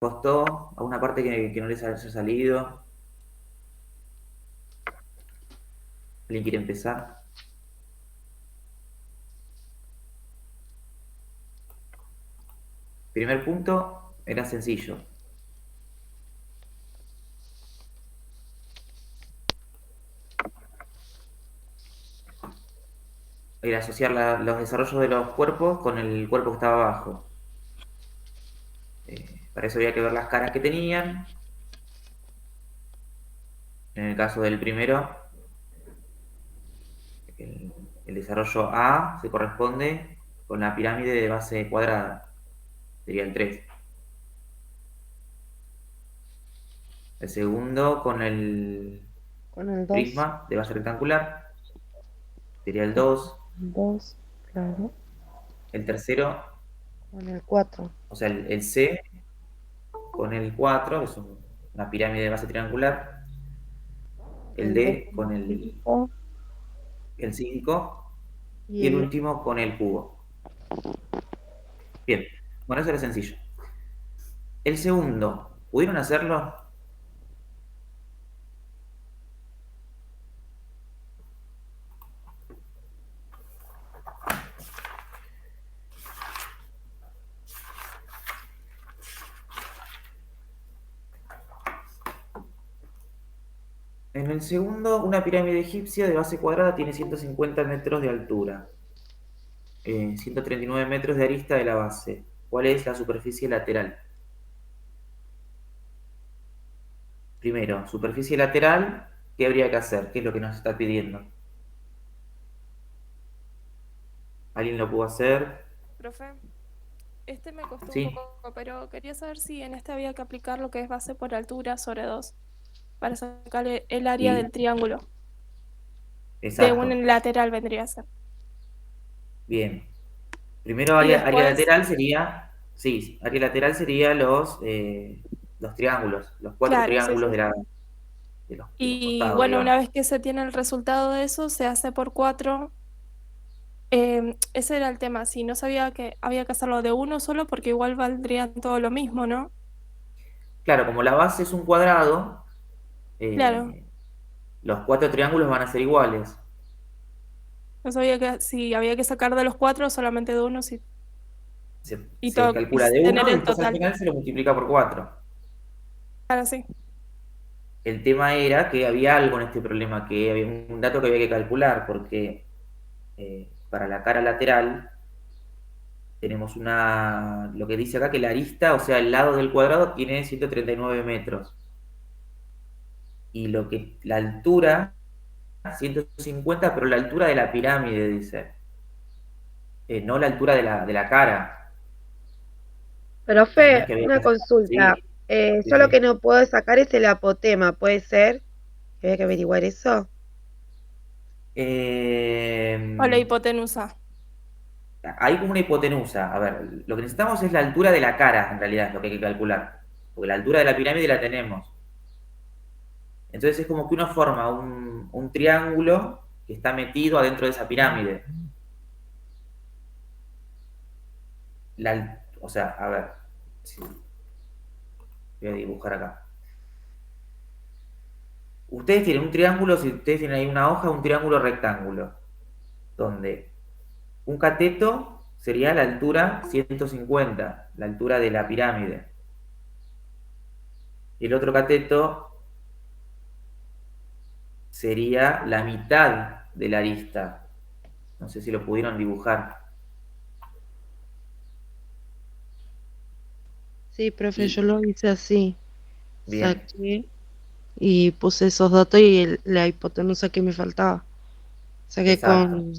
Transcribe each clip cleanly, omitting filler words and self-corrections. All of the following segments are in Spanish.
costó, alguna parte que no les haya salido. ¿Alguien quiere empezar? Primer punto era sencillo. Era asociar los desarrollos de los cuerpos con el cuerpo que estaba abajo. Para eso había que ver las caras que tenían. En el caso del primero, el desarrollo A se corresponde con la pirámide de base cuadrada. Sería el 3. El segundo con el Con el 2. prisma de base rectangular. Sería el 2. 2, claro. El tercero, Con el 4. o sea, el C con el 4, que es una pirámide de base triangular. El El 2 D con con el el 5. 5 Y y el el último con el cubo. Bien, bueno, eso era sencillo. El segundo, ¿pudieron hacerlo? En el segundo, una pirámide egipcia de base cuadrada tiene 150 metros de altura, 139 metros de arista de la base. ¿Cuál es la superficie lateral? Primero, superficie lateral, ¿qué habría que hacer? ¿Qué es lo que nos está pidiendo? ¿Alguien lo pudo hacer? Profe, este me costó un Sí, poco, pero quería saber si en este había que aplicar lo que es base por altura sobre 2 para sacarle el área y del triángulo. De exacto. un lateral vendría a ser. Bien. Primero, Y área después, lateral sería, sí, área lateral sería los triángulos, los cuatro claro, sí, triángulos sí. de los Y costados, bueno, digamos. una vez que se tiene el resultado de eso, se hace por 4. Ese era el tema. Si no sabía que había que hacerlo de uno solo, porque igual valdrían todo lo mismo, ¿no? Claro, como la base es un cuadrado, Claro. eh, los cuatro triángulos van a ser iguales. No sabía que si había que sacar de los 4, solamente de uno, sí. Y, Se y calcula de tener uno y el después al total. final se lo multiplica por 4. Claro, sí. El tema era que había algo en este problema, que había un dato que había que calcular, porque para la cara lateral tenemos lo que dice acá que la arista, o sea, el lado del cuadrado tiene 139 metros. Y la altura, 150, pero la altura de la pirámide, dice. No la altura de la cara. Entonces no es Profe, que había una que... consulta. Sí, sí, Yo lo que sí. no puedo sacar es el apotema, ¿puede ser? Que había que averiguar eso. Eh, O la hipotenusa. hay como una hipotenusa. A ver, lo que necesitamos es la altura de la cara, en realidad, es lo que hay que calcular. Porque la altura de la pirámide la tenemos. Entonces es como que uno forma un triángulo que está metido adentro de esa pirámide. O sea, a ver, sí, voy a dibujar acá. Ustedes tienen un triángulo, si ustedes tienen ahí una hoja, un triángulo rectángulo, donde un cateto sería la altura 150, la altura de la pirámide. Y el otro cateto sería la mitad de la arista. No sé si lo pudieron dibujar. Sí, profe, yo Y lo hice así. bien, Saqué y puse esos datos y la hipotenusa que me faltaba. Saqué exacto. con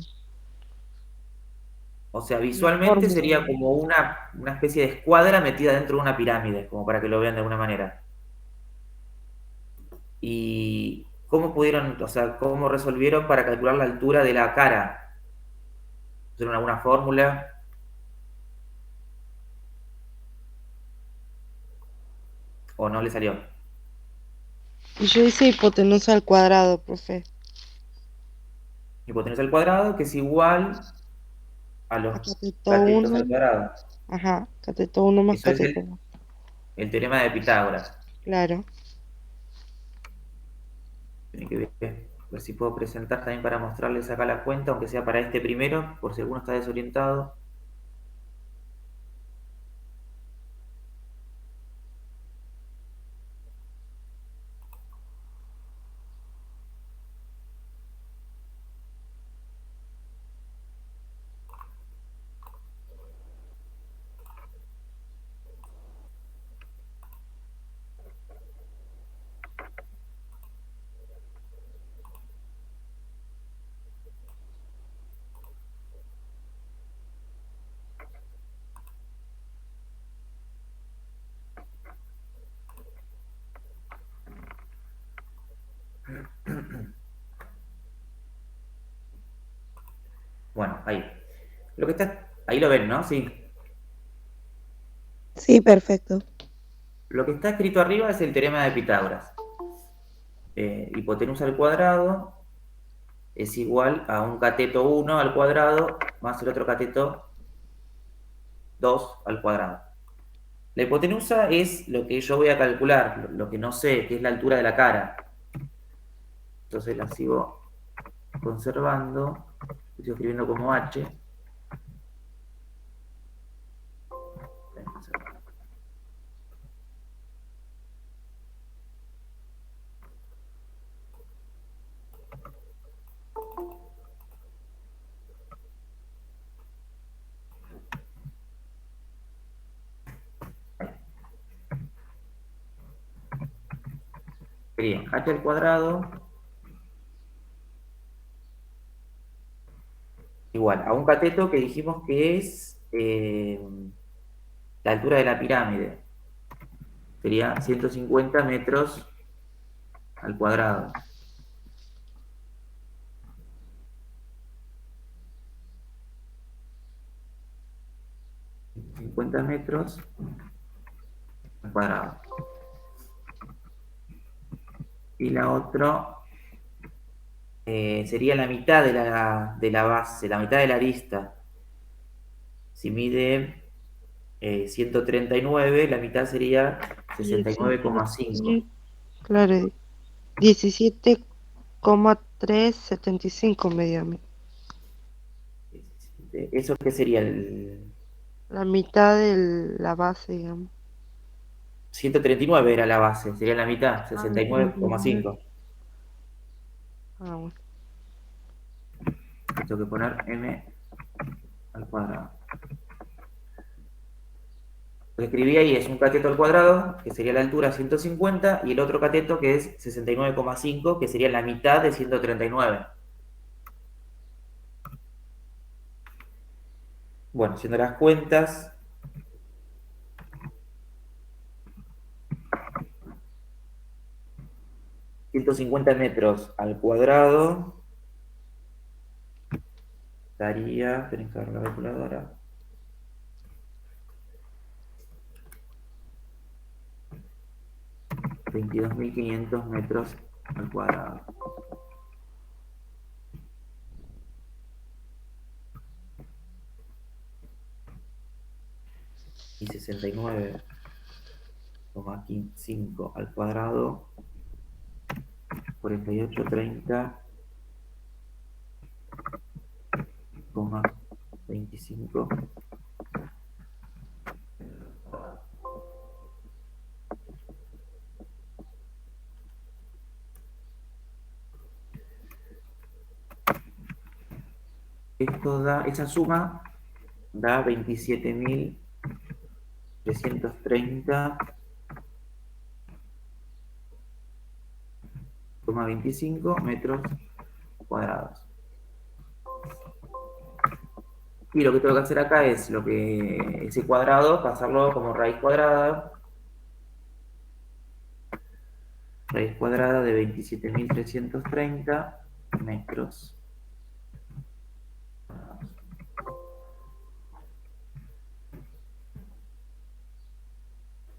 O sea, la visualmente fórmula. sería como una especie de escuadra metida dentro de una pirámide, como para que lo vean de alguna manera. ¿Y cómo pudieron, o sea, cómo resolvieron para calcular la altura de la cara? ¿Pusieron alguna fórmula o no le salió? Y yo hice hipotenusa al cuadrado, profe. Hipotenusa al cuadrado, que es igual a los A cateto catetos 1. al cuadrado. Ajá, cateto 1 más Eso es cateto el, 2. el teorema de Pitágoras. Claro. Tiene que ver si puedo presentar también para mostrarles acá la cuenta, aunque sea para este primero, por si alguno está desorientado. Bueno, ahí. Lo que está, ahí lo ven, ¿no? Sí. Sí, perfecto. Lo que está escrito arriba es el teorema de Pitágoras. Hipotenusa al cuadrado es igual a un cateto 1 al cuadrado más el otro cateto 2 al cuadrado. La hipotenusa es lo que yo voy a calcular, lo que no sé, que es la altura de la cara. Entonces la sigo conservando, estoy escribiendo como H. Sería H al cuadrado igual a un cateto que dijimos que es la altura de la pirámide. Sería 150 metros al cuadrado. $50 al cuadrado. Y la otra sería la mitad de la base, la mitad de la arista. Si mide 139, la mitad sería 69,5. Claro, 17,375 mediamente. ¿Eso qué sería? La mitad de la base, digamos. 139 era la base, sería la mitad, Ah, 69,5. bueno. Tengo que poner m al cuadrado. Lo que escribí ahí es un cateto al cuadrado, que sería la altura 150, y el otro cateto que es 69,5, que sería la mitad de 139. Bueno, haciendo las cuentas, $150 al cuadrado daría, tenés que ver la calculadora, 22.500 metros al cuadrado. Y 69,5 al cuadrado, 4830,25. Esto da, esa suma da 27.330,25 metros cuadrados. Y lo que tengo que hacer acá es lo que ese cuadrado, pasarlo como raíz cuadrada. Raíz cuadrada de 27.330 metros.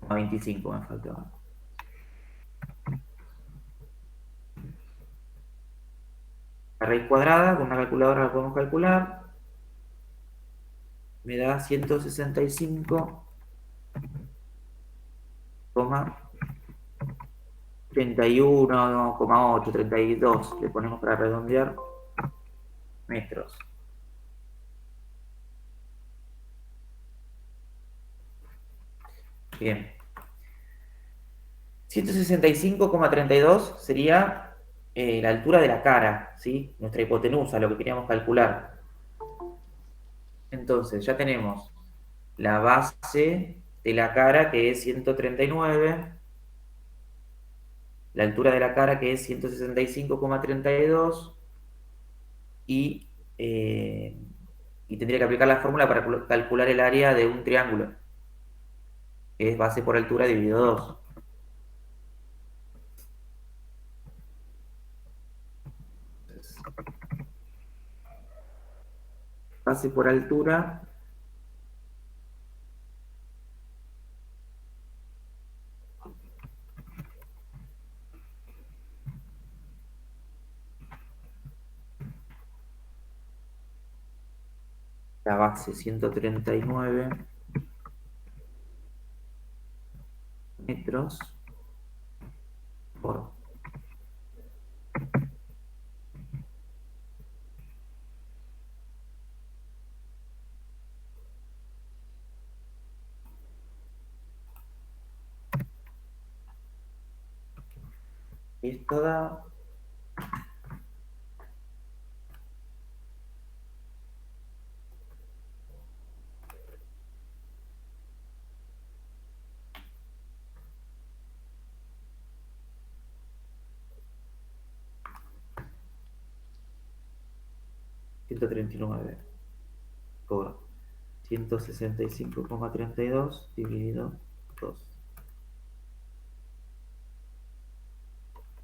A 25 me faltaba. La raíz cuadrada, con una calculadora la podemos calcular. Me da 165 31,8, 32, le ponemos para redondear, metros. Bien. 165,32 sería la altura de la cara, ¿sí? Nuestra hipotenusa, lo que queríamos calcular. Entonces, ya tenemos la base de la cara, que es 139, la altura de la cara, que es 165,32, y, y tendría que aplicar la fórmula para calcular el área de un triángulo, que es base por altura dividido 2. Base por altura la base 139 metros por esto da 139 por 165,32 dividido 2.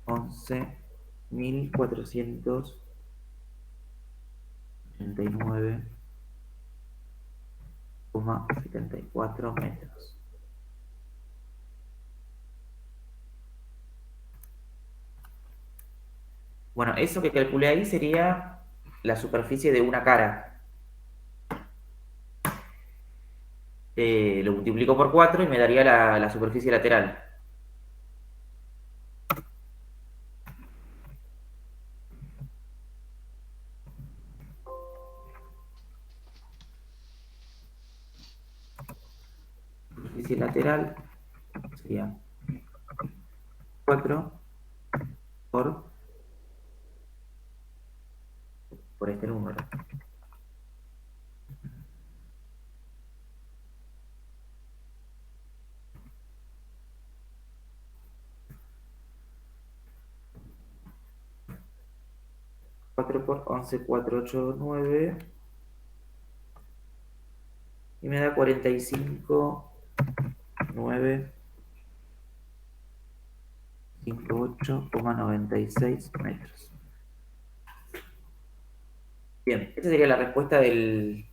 11.439,74 metros. Bueno, eso que calculé ahí sería la superficie de una cara. Lo multiplico por 4 y me daría la superficie lateral. Superficie lateral sería 4 por este número. Cuatro por 11,489 y me da 45,958,96 metros. Bien, esta sería la respuesta del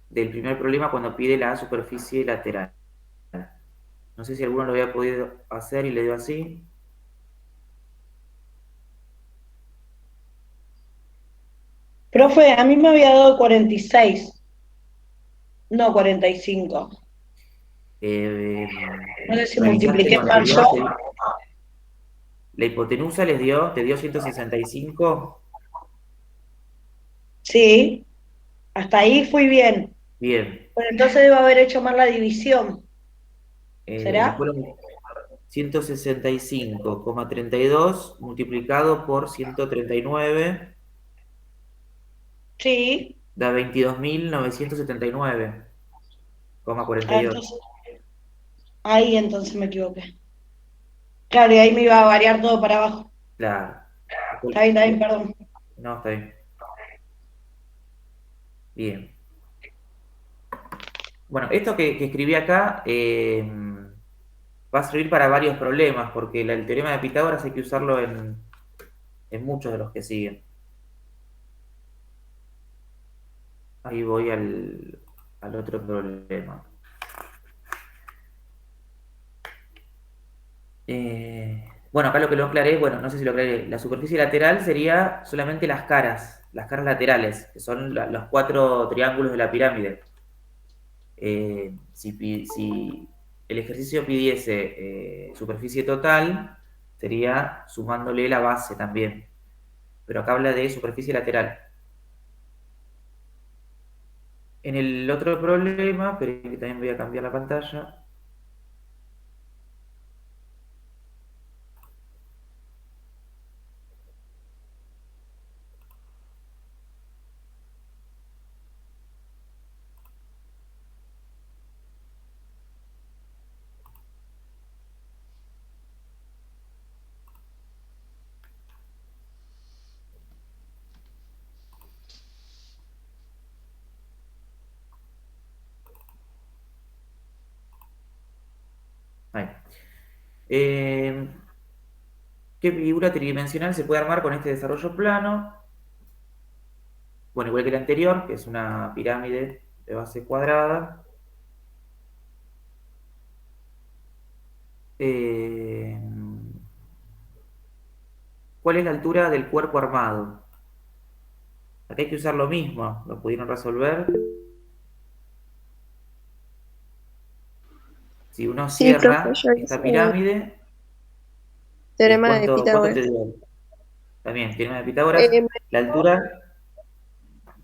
primer problema cuando pide la superficie lateral. No sé si alguno lo había podido hacer y le dio así. Profe, a mí me había dado 46, no 45. No sé si multipliqué mal yo. La hipotenusa te dio 165. Sí, hasta ahí fui bien. Bien. Bueno, entonces debo haber hecho mal la división. ¿Será? 165,32 multiplicado por 139 Sí. da 22.979,48. Entonces, ahí entonces me equivoqué. Claro, y ahí me iba a variar todo para abajo. Claro. Está bien, perdón. No, está bien. Bien. Bueno, esto que escribí acá va a servir para varios problemas, porque el teorema de Pitágoras hay que usarlo en muchos de los que siguen. Ahí voy al otro problema. Bueno, acá lo que lo aclaré, bueno, no sé si lo aclaré. La superficie lateral sería solamente las caras laterales, que son los 4 triángulos de la pirámide. Si el ejercicio pidiese superficie total, sería sumándole la base también. Pero acá habla de superficie lateral. En el otro problema, pero que también voy a cambiar la pantalla. Ahí. ¿Qué figura tridimensional se puede armar con este desarrollo plano? Bueno, igual que el anterior, que es una pirámide de base cuadrada. ¿Cuál es la altura del cuerpo armado? Acá hay que usar lo mismo, lo pudieron resolver. Si uno Sí, profe, cierra yo esta hice pirámide, teorema de ¿cuánto te Pitágoras. dio? También, teorema de Pitágoras. Me La altura,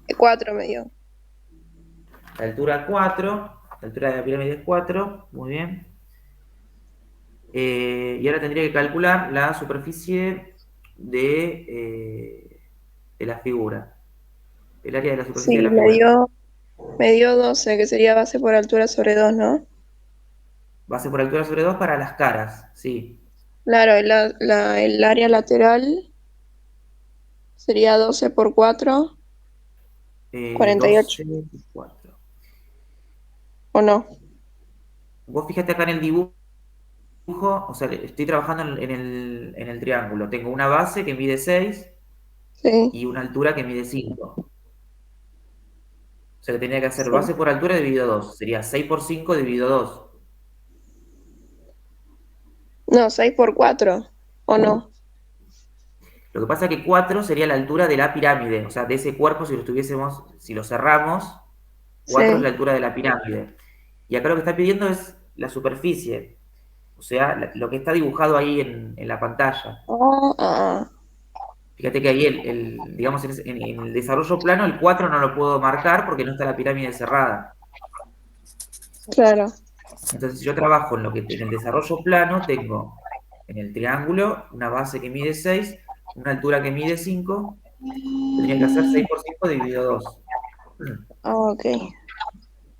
dio 4 me dio. la altura 4, la altura de la pirámide es 4, muy bien. Y ahora tendría que calcular la superficie de la figura, el área de la superficie de Sí, la figura. me dio 12, que sería base por altura sobre 2, ¿no? Base por altura sobre 2 para las caras, sí. Claro, el área lateral sería 12 por 4, 48, 12, 4. ¿o no? Vos fíjate acá en el dibujo, o sea, estoy trabajando en el triángulo. Tengo una base que mide 6 Sí, y una altura que mide 5. O sea que tenía que hacer sí. base por altura dividido 2. Sería 6 por 5 dividido 2. No, 6 por 4, ¿o no? Lo que pasa es que 4 sería la altura de la pirámide. O sea, de ese cuerpo, si lo cerramos, 4 es la Sí. altura de la pirámide. Y acá lo que está pidiendo es la superficie. O sea, lo que está dibujado ahí en la pantalla. Ah, ah, Fíjate que ahí, digamos, en el desarrollo plano, el 4 no lo puedo marcar porque no está la pirámide cerrada. claro. Entonces, si yo trabajo en el desarrollo plano, tengo en el triángulo una base que mide 6, una altura que mide 5, tendría que hacer 6 por 5 dividido 2. Ah, ok.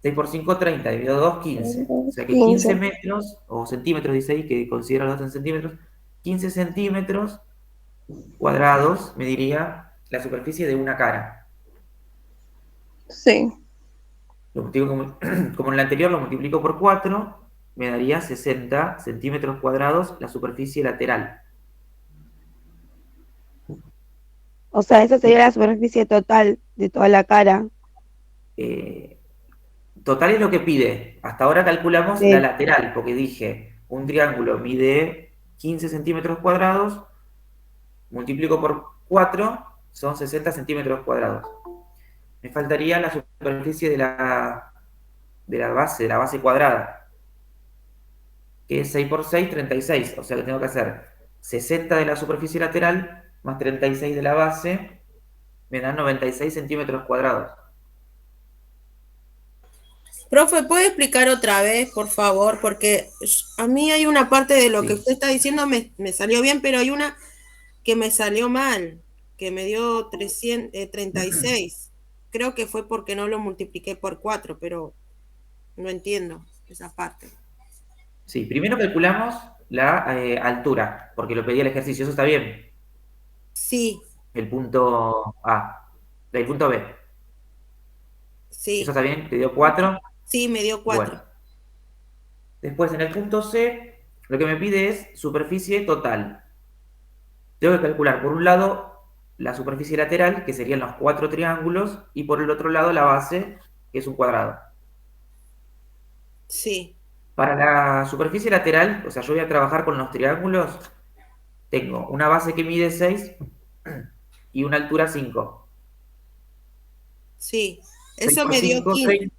6 por 5, 30, dividido 2, 15. O sea que 15 15. metros, o centímetros, dice ahí, que considero los 2 en centímetros, 15 centímetros cuadrados me diría la superficie de una cara. Sí. Lo multiplico como en el anterior, lo multiplico por 4, me daría 60 centímetros cuadrados la superficie lateral. O sea, esa sería la superficie total de toda la cara. Eh, Total es lo que pide. Hasta ahora calculamos la Sí. lateral, porque dije, un triángulo mide 15 centímetros cuadrados, multiplico por 4, son 60 centímetros cuadrados. Me faltaría la superficie de la base cuadrada, que es 6 por 6, 36. O sea que tengo que hacer 60 de la superficie lateral más 36 de la base, me dan 96 centímetros cuadrados. Profe, ¿puede explicar otra vez, por favor? Porque a mí hay una parte de lo que Sí. usted está diciendo me salió bien, pero hay una que me salió mal, que me dio 36. Creo que fue porque no lo multipliqué por 4, pero no entiendo esa parte. Sí, primero calculamos la altura, porque lo pedía el ejercicio, eso está bien. Sí, El punto A, el punto B. ¿Eso sí, está bien? ¿Te dio 4? sí, me dio 4. Bueno. Después en el punto C, lo que me pide es superficie total. Tengo que calcular por un lado la superficie lateral, que serían los 4 triángulos, y por el otro lado la base, que es un cuadrado. Sí, Para la superficie lateral, o sea, yo voy a trabajar con los triángulos, tengo una base que mide 6 y una altura 5. sí. 6 Eso por me dio 5, 15.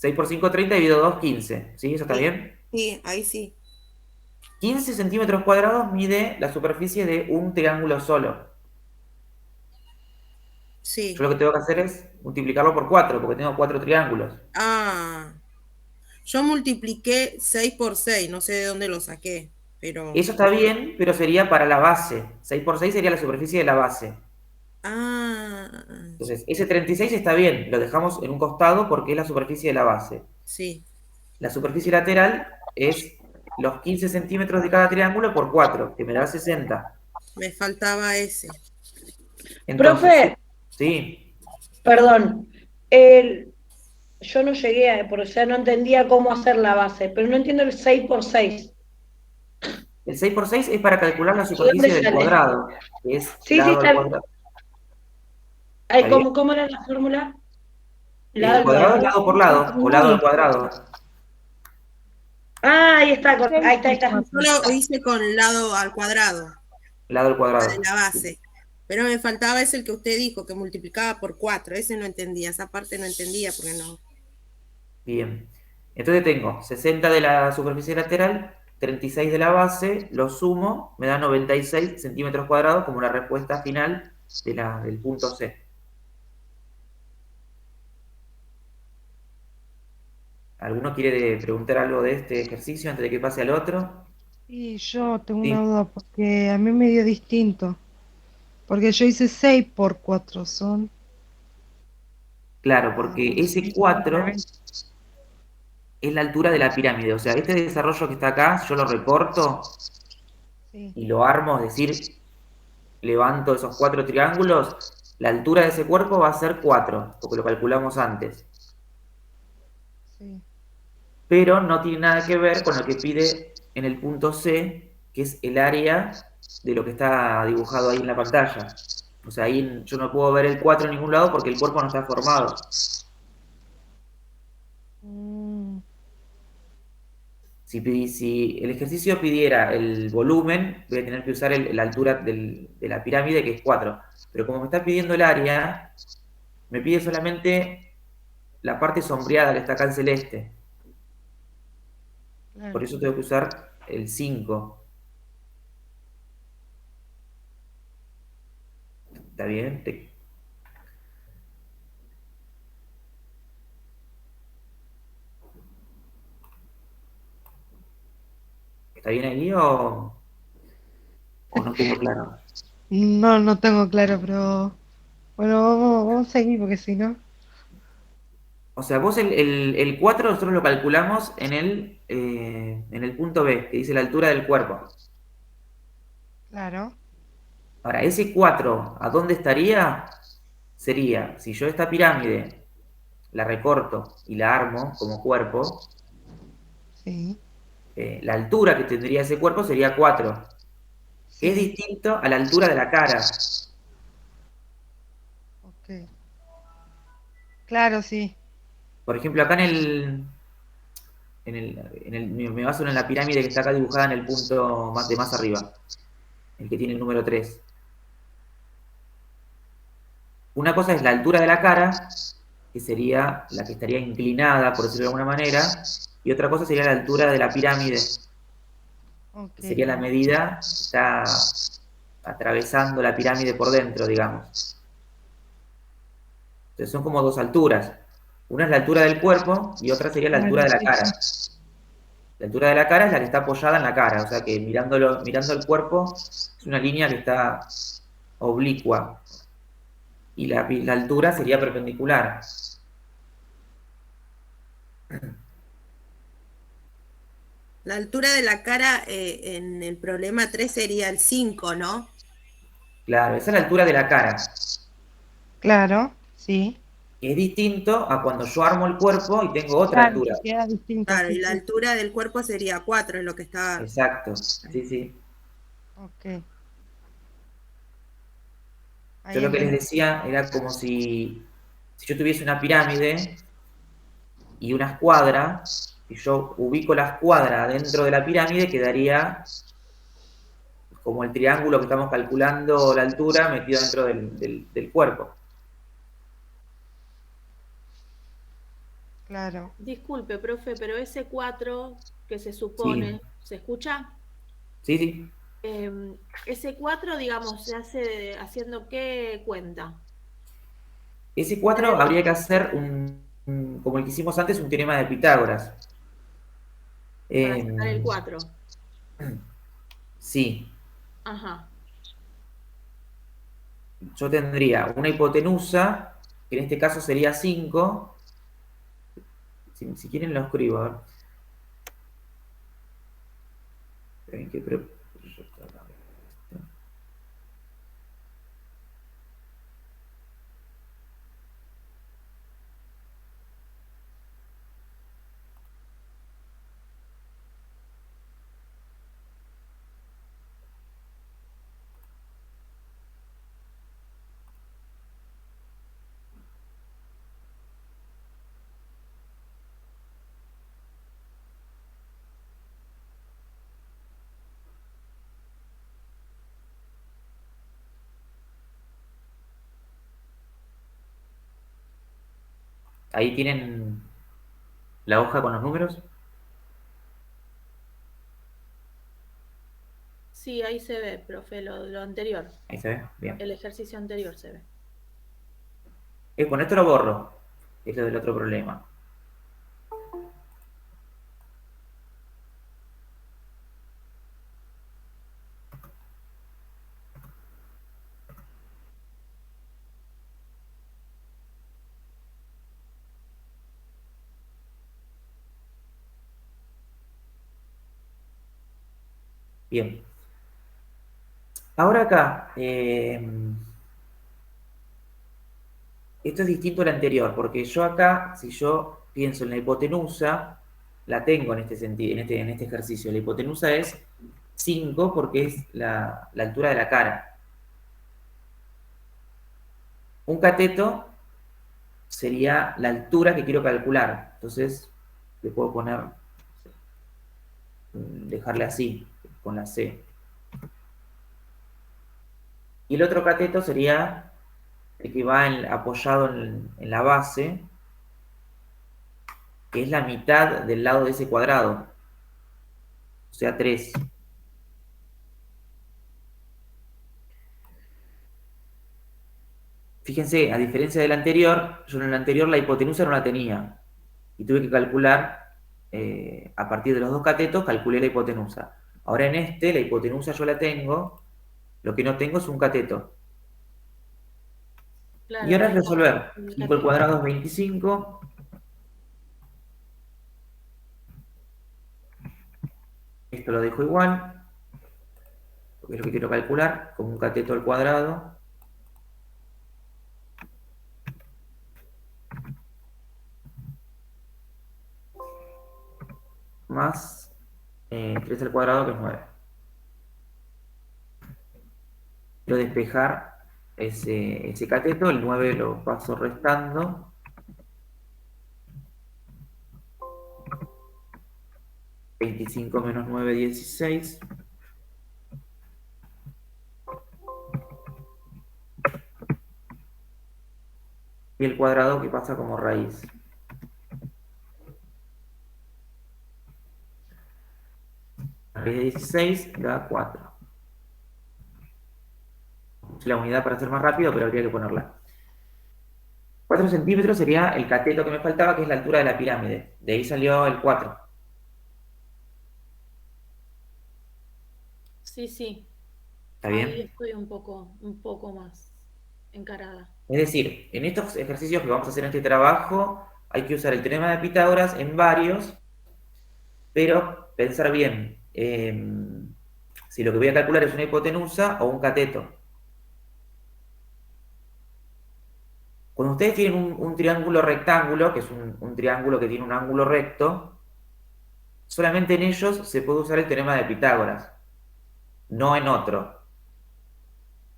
6 por 5, 30, dividido 2, 15. ¿Sí? ¿Eso está Sí. bien? Sí, ahí sí. 15 centímetros cuadrados mide la superficie de un triángulo solo. Sí. Yo lo que tengo que hacer es multiplicarlo por 4, porque tengo 4 triángulos. Ah, yo multipliqué 6 por 6, no sé de dónde lo saqué, pero... Eso está bien, pero sería para la base. 6 por 6 sería la superficie de la base. Ah, Entonces, ese 36 está bien, lo dejamos en un costado porque es la superficie de la base. sí, La superficie lateral es los 15 centímetros de cada triángulo por 4, que me da 60. me faltaba ese. Entonces, Profe, sí, perdón, yo no llegué o sea, no entendía cómo hacer la base, pero no entiendo el 6 por 6. el 6 por 6 es para calcular la ¿De dónde superficie del sale? cuadrado, que es Sí, sí, lado al está. cuadrado. Ay, ¿Está bien? ¿cómo era la fórmula? ¿Lado El al cuadrado es cuadrado? lado por lado, o lado al cuadrado. Ah, ahí está, Seis ahí está, ahí por está. cuatro. Yo lo hice con el lado al cuadrado, Lado al la cuadrado. de la base. Pero me faltaba ese el que usted dijo, que multiplicaba por 4. Ese no entendía, esa parte no entendía porque no. Bien. Entonces tengo 60 de la superficie lateral, 36 de la base, lo sumo, me da 96 centímetros cuadrados como la respuesta final del punto C. ¿Alguno quiere preguntar algo de este ejercicio antes de que pase al otro? Y yo tengo Sí. una duda porque a mí me dio distinto. Porque yo hice 6 por 4 son. Claro, porque ese 4 es la altura de la pirámide. O sea, este desarrollo que está acá, yo lo recorto Sí, y lo armo, es decir, levanto esos 4 triángulos, la altura de ese cuerpo va a ser 4, porque lo calculamos antes. sí. Pero no tiene nada que ver con lo que pide en el punto C, que es el área de lo que está dibujado ahí en la pantalla. O sea, ahí yo no puedo ver el 4 en ningún lado porque el cuerpo no está formado. Mm, Si el ejercicio pidiera el volumen, voy a tener que usar la altura de la pirámide, que es 4. Pero como me está pidiendo el área, me pide solamente la parte sombreada que está acá en celeste. claro. Por eso tengo que usar el 5. ¿Está bien? ¿Está bien ahí o no quedó claro? No, no tengo claro, pero bueno, vamos a seguir porque si no. O sea, vos el 4 nosotros lo calculamos en el punto B, que dice la altura del cuerpo. Claro, Ahora, ese 4, ¿a dónde estaría? Sería, si yo esta pirámide la recorto y la armo como cuerpo, sí, la altura que tendría ese cuerpo sería 4, que es sí, distinto a la altura de la cara. ok. Claro, sí, Por ejemplo, acá me baso en la pirámide que está acá dibujada en el punto de más arriba, el que tiene el número 3. Una cosa es la altura de la cara, que sería la que estaría inclinada, por decirlo de alguna manera, y otra cosa sería la altura de la pirámide, ok. que sería la medida que está atravesando la pirámide por dentro, digamos. Entonces son como dos alturas. Una es la altura del cuerpo y otra sería la altura de la cara. La altura de la cara es la que está apoyada en la cara, o sea que mirando el cuerpo es una línea que está oblicua y la altura sería perpendicular. La altura de la cara en el problema 3 sería el 5, ¿no? Claro, esa es la altura de la cara. Claro, sí. Es distinto a cuando yo armo el cuerpo y tengo otra Claro, altura. que queda distinto, Claro, sí, y la sí. altura del cuerpo sería 4, es lo que está... Exacto, sí, sí. Ok. Yo Ahí lo que les entendí. decía era como si yo tuviese una pirámide y una escuadra, y yo ubico la escuadra dentro de la pirámide, quedaría como el triángulo que estamos calculando la altura metido dentro del cuerpo. Claro. Disculpe, profe, pero ese 4 que se Sí, supone, ¿se escucha? sí, sí. Ese 4, digamos, se hace haciendo qué cuenta. Ese 4 habría que hacer como el que hicimos antes, un teorema de Pitágoras. Para sacar el 4. Sí, Ajá. yo tendría una hipotenusa, que en este caso sería 5. Si quieren lo escribo, a ver. Esperen que ahí tienen la hoja con los números. Sí, ahí se ve, profe, lo anterior. Ahí se ve, bien. El ejercicio anterior se ve. Con esto lo borro, es lo del otro problema. Bien. Ahora acá, esto es distinto al anterior, porque yo acá, si yo pienso en la hipotenusa, la tengo en este sentido, en este ejercicio. La hipotenusa es 5 porque es la altura de la cara. Un cateto sería la altura que quiero calcular. Entonces, le puedo poner, dejarle así, con la C. Y el otro cateto sería el que va apoyado en la base, que es la mitad del lado de ese cuadrado, o sea, 3. Fíjense, a diferencia del anterior, yo en el anterior la hipotenusa no la tenía, y tuve que calcular, a partir de los dos catetos, calculé la hipotenusa. Ahora en este, la hipotenusa yo la tengo, lo que no tengo es un cateto. Claro, Y ahora es ahí resolver. el 5 al cateto. cuadrado es 25. Esto lo dejo igual, porque es lo que quiero calcular, como un cateto al cuadrado. Más 3 al cuadrado, que es 9. Quiero despejar ese cateto, el 9 lo paso restando. 25 menos 9, 16. Y el cuadrado que pasa como raíz. La raíz de 16 da 4. Puse la unidad para hacer más rápido, pero habría que ponerla. 4 centímetros sería el cateto que me faltaba, que es la altura de la pirámide. De ahí salió el 4. Sí, sí. ¿Está Ahí bien? estoy un poco más encarada. Es decir, en estos ejercicios que vamos a hacer en este trabajo, hay que usar el teorema de Pitágoras en varios, pero pensar bien si lo que voy a calcular es una hipotenusa o un cateto. Cuando ustedes tienen un triángulo rectángulo, que es un triángulo que tiene un ángulo recto, solamente en ellos se puede usar el teorema de Pitágoras, no en otro.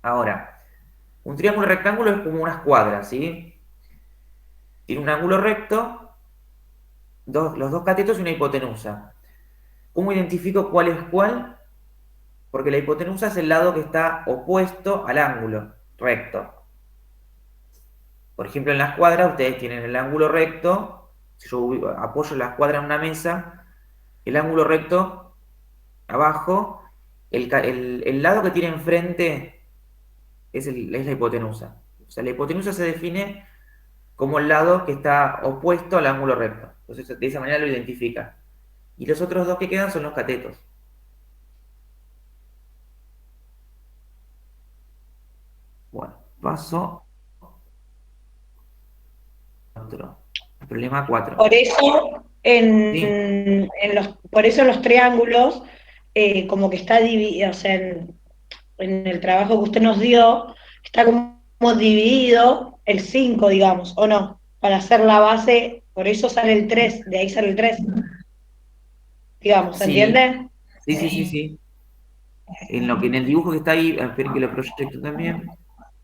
Ahora, un triángulo rectángulo es como una escuadra, ¿sí? Tiene un ángulo recto, los dos catetos y una hipotenusa. ¿Cómo identifico cuál es cuál? Porque la hipotenusa es el lado que está opuesto al ángulo recto. Por ejemplo, en la escuadra ustedes tienen el ángulo recto si yo apoyo la escuadra en una mesa, el ángulo recto abajo, el lado que tiene enfrente es la hipotenusa. O sea, la hipotenusa se define como el lado que está opuesto al ángulo recto. Entonces, de esa manera lo identifica. Y los otros dos que quedan son los catetos. Bueno, paso otro. Problema 4. Por eso, Sí, por eso en los triángulos, como que está dividido, o sea, en el trabajo que usted nos dio, está como dividido el 5, digamos, ¿o no? Para hacer la base, por eso sale el 3, de ahí sale el 3, digamos, ¿se sí, entiende? sí. En el dibujo que está ahí, esperen que lo proyecto también.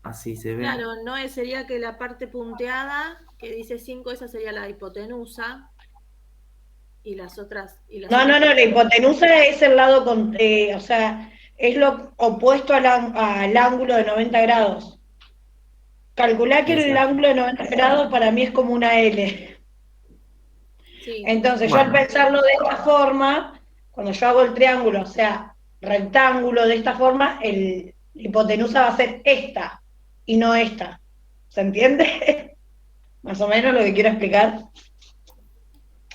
Así se ve. Claro, no sería que la parte punteada, que dice 5, esa sería la hipotenusa, y las otras, No, la hipotenusa es el lado, o sea, es lo opuesto al ángulo de 90 grados. Calculá que el Exacto. ángulo de 90 grados para mí es como una L. Sí, Entonces, yo al Bueno, pensarlo de esta forma, cuando yo hago el triángulo, o sea, rectángulo de esta forma, la hipotenusa va a ser esta y no esta. ¿Se entiende? Más o menos lo que quiero explicar.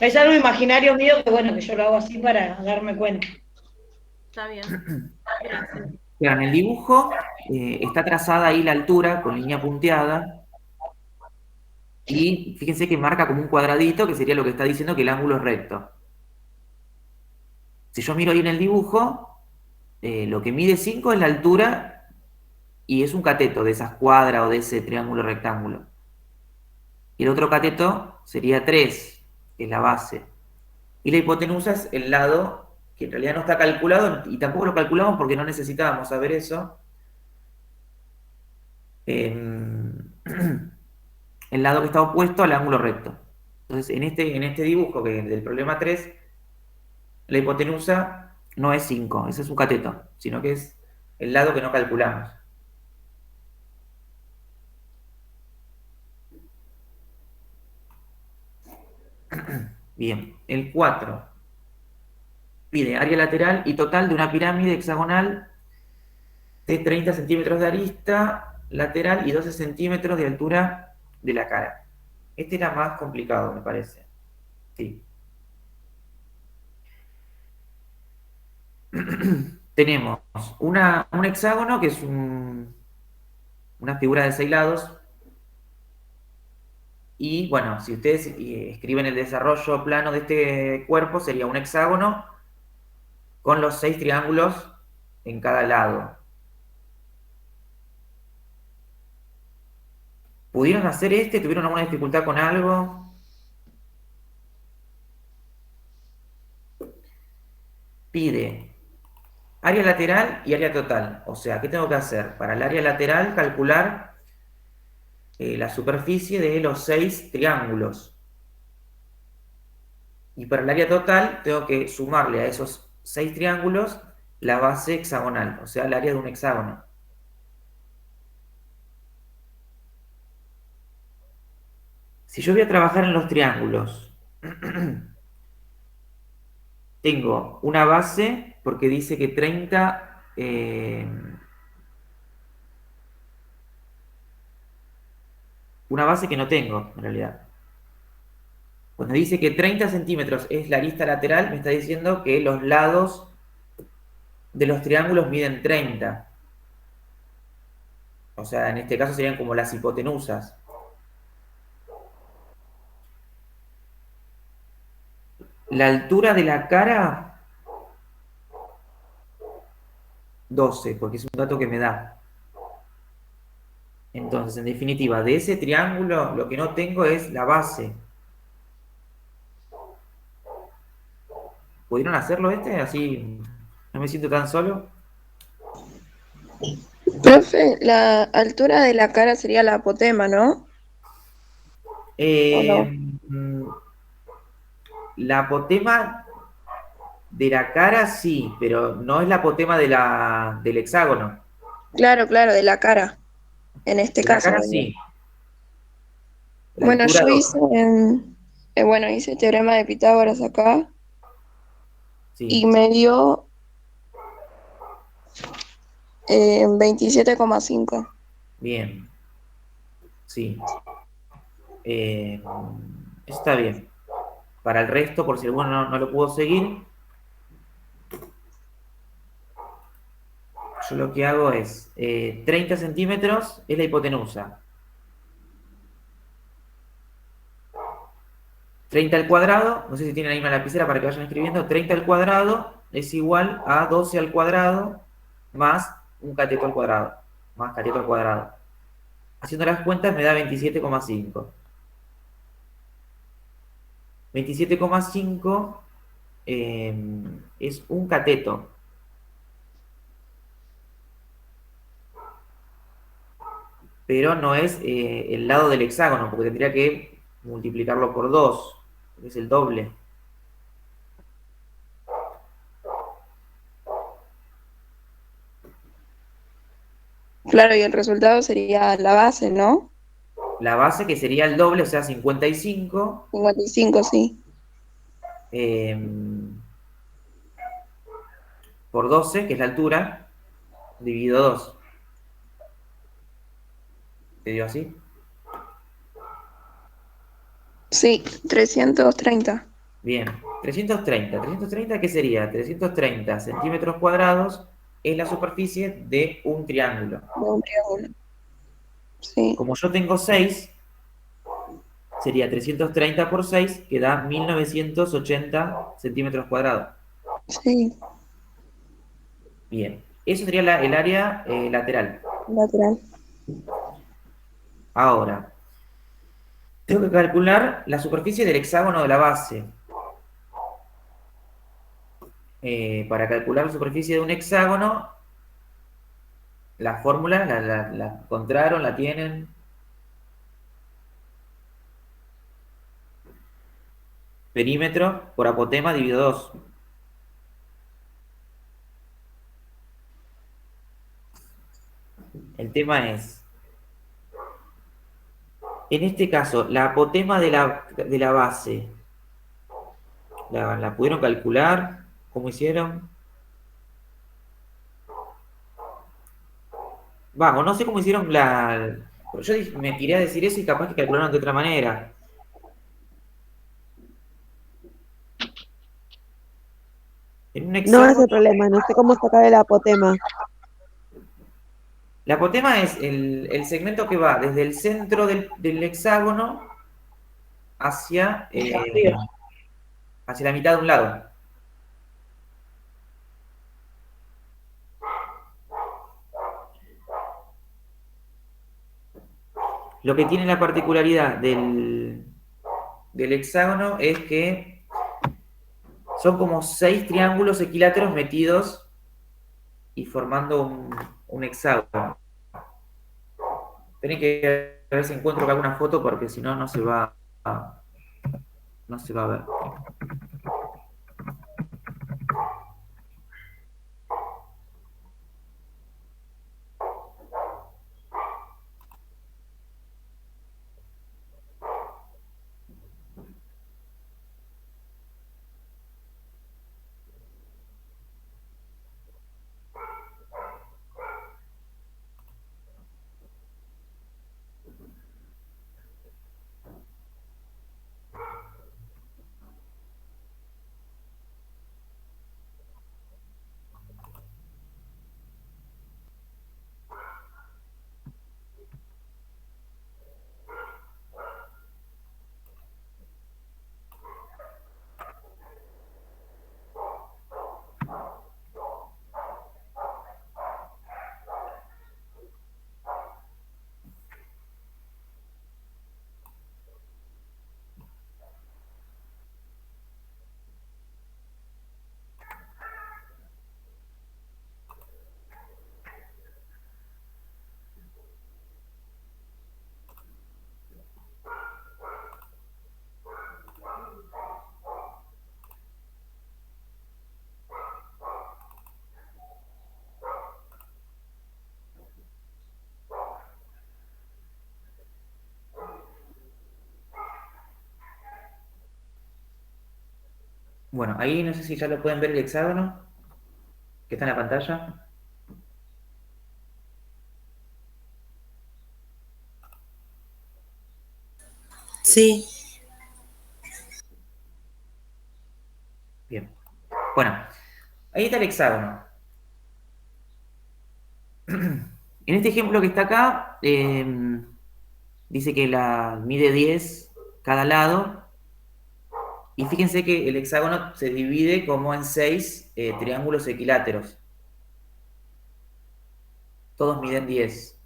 Es algo imaginario mío que bueno, que yo lo hago así para darme cuenta. está bien. Gracias. en el dibujo está trazada ahí la altura con línea punteada. Y fíjense que marca como un cuadradito, que sería lo que está diciendo que el ángulo es recto. Si yo miro ahí en el dibujo, lo que mide 5 es la altura y es un cateto de esa escuadra o de ese triángulo rectángulo. Y el otro cateto sería 3, que es la base. Y la hipotenusa es el lado que en realidad no está calculado y tampoco lo calculamos porque no necesitábamos saber eso. El lado que está opuesto al ángulo recto. Entonces, en este dibujo del problema 3, la hipotenusa no es 5, ese es un cateto, sino que es el lado que no calculamos. Bien, el 4 pide área lateral y total de una pirámide hexagonal de 30 centímetros de arista lateral y 12 centímetros de altura de la cara. Este era más complicado, me parece. Sí. Tenemos un hexágono que es una figura de 6 lados. Y bueno, si ustedes escriben el desarrollo plano de este cuerpo, sería un hexágono con los 6 triángulos en cada lado. ¿Pudieron hacer este? ¿Tuvieron alguna dificultad con algo? Pide área lateral y área total. O sea, ¿qué tengo que hacer? Para el área lateral, calcular la superficie de los 6 triángulos. Y para el área total, tengo que sumarle a esos 6 triángulos la base hexagonal, o sea, el área de un hexágono. Si yo voy a trabajar en los triángulos, tengo una base, porque dice que 30... una base que no tengo, en realidad. Cuando dice que 30 centímetros es la arista lateral, me está diciendo que los lados de los triángulos miden 30. O sea, en este caso serían como las hipotenusas. La altura de la cara, 12, porque es un dato que me da. Entonces, en definitiva, de ese triángulo lo que no tengo es la base. ¿Pudieron hacerlo este? Así no me siento tan solo. Profe, la altura de la cara sería la apotema, ¿no? ¿O no? La apotema de la cara sí, pero no es la apotema del hexágono. Claro, de la cara, en este De la caso. cara ¿Verdad? sí. La Bueno, altura yo 12. hice Bueno, hice teorema de Pitágoras acá y Sí, me dio 27,5. bien, sí. Eh, Está bien. Para el resto, por si alguno no lo pudo seguir, yo lo que hago es 30 centímetros es la hipotenusa. 30 al cuadrado, no sé si tienen ahí una lapicera para que vayan escribiendo, 30 al cuadrado es igual a 12 al cuadrado más un cateto al cuadrado, más cateto al cuadrado. Haciendo las cuentas me da 27,5. 27,5 es un cateto, pero no es el lado del hexágono, porque tendría que multiplicarlo por 2, que es el doble. Claro, y el resultado sería la base, ¿no? La base, que sería el doble, o sea, 55, 55, sí. eh, por 12, que es la altura, dividido 2. ¿Te dio así? Sí, 330 Bien. 330. ¿330 qué sería? 330 centímetros cuadrados es la superficie de un triángulo. de un triángulo. Sí, Como yo tengo 6, sería 330 por 6, que da 1980 centímetros cuadrados. sí, Bien. Eso sería el área lateral. lateral. Ahora, tengo que calcular la superficie del hexágono de la base. Para calcular la superficie de un hexágono, la fórmula la encontraron, la tienen. Perímetro por apotema dividido 2. El tema es, en este caso, la apotema de la base, ¿la pudieron calcular? ¿Cómo hicieron? Vamos, no sé cómo hicieron Yo me tiré a decir eso y capaz que calcularon de otra manera. En un No hexágono, hace problema, no sé cómo sacar el apotema. la apotema es el segmento que va desde el centro del hexágono hacia, Hacia arriba. hacia la mitad de un lado. Lo que tiene la particularidad del hexágono es que son como 6 triángulos equiláteros metidos y formando un hexágono. Tenés que ver si encuentro alguna foto porque si no, no se va a ver. Bueno, ahí no sé si ya lo pueden ver el hexágono que está en la pantalla. Sí. Bien. Bueno, ahí está el hexágono. En este ejemplo que está acá, dice que mide 10 cada lado. Y fíjense que el hexágono se divide como en 6 triángulos equiláteros. Todos miden 10.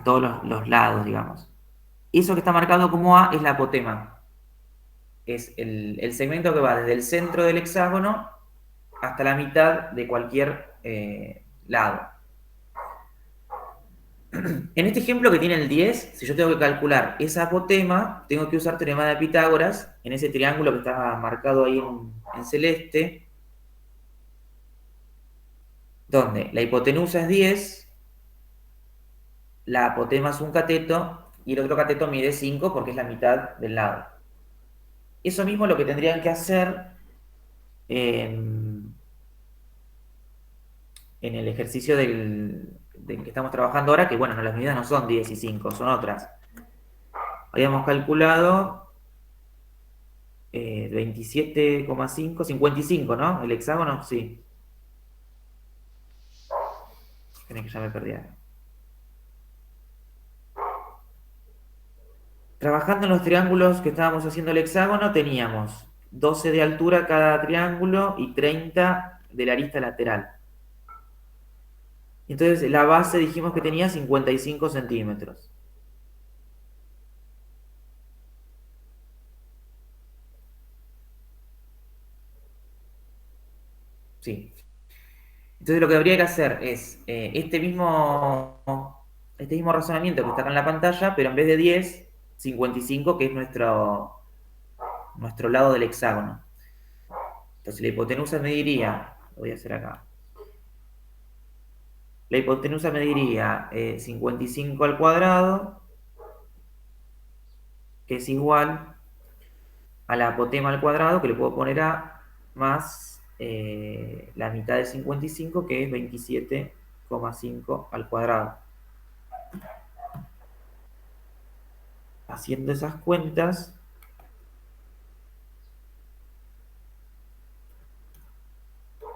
Todos los lados, digamos. Eso que está marcado como A es la apotema. Es el segmento que va desde el centro del hexágono hasta la mitad de cualquier lado. En este ejemplo que tiene el 10, si yo tengo que calcular esa apotema, tengo que usar teorema de Pitágoras en ese triángulo que está marcado ahí en celeste, donde la hipotenusa es 10, la apotema es un cateto y el otro cateto mide 5 porque es la mitad del lado. Eso mismo es lo que tendrían que hacer en el ejercicio del que estamos trabajando ahora, que bueno, no, las medidas no son 10 y 5, son otras. Habíamos calculado 27,5, 55, ¿no? El hexágono, sí. Tiene que ya me perdí. Trabajando en los triángulos que estábamos haciendo el hexágono, teníamos 12 de altura cada triángulo y 30 de la arista lateral. Entonces la base dijimos que tenía 55 centímetros. Sí. Entonces lo que habría que hacer es este mismo razonamiento que está acá en la pantalla, pero en vez de 10, 55, que es nuestro lado del hexágono. Entonces la hipotenusa mediría, lo voy a hacer acá, la hipotenusa mediría 55 al cuadrado, que es igual a la apotema al cuadrado, que le puedo poner A, más la mitad de 55, que es 27,5 al cuadrado. Haciendo esas cuentas,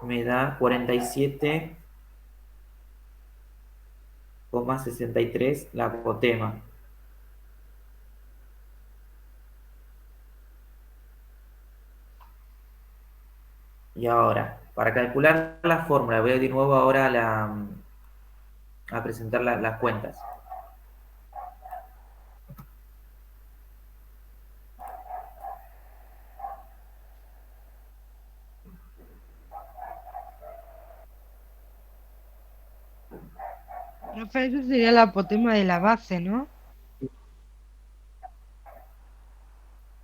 me da 47,63 la apotema. Y ahora, para calcular la fórmula, voy de nuevo ahora a presentar las cuentas. Profe, ese sería el apotema de la base, ¿no?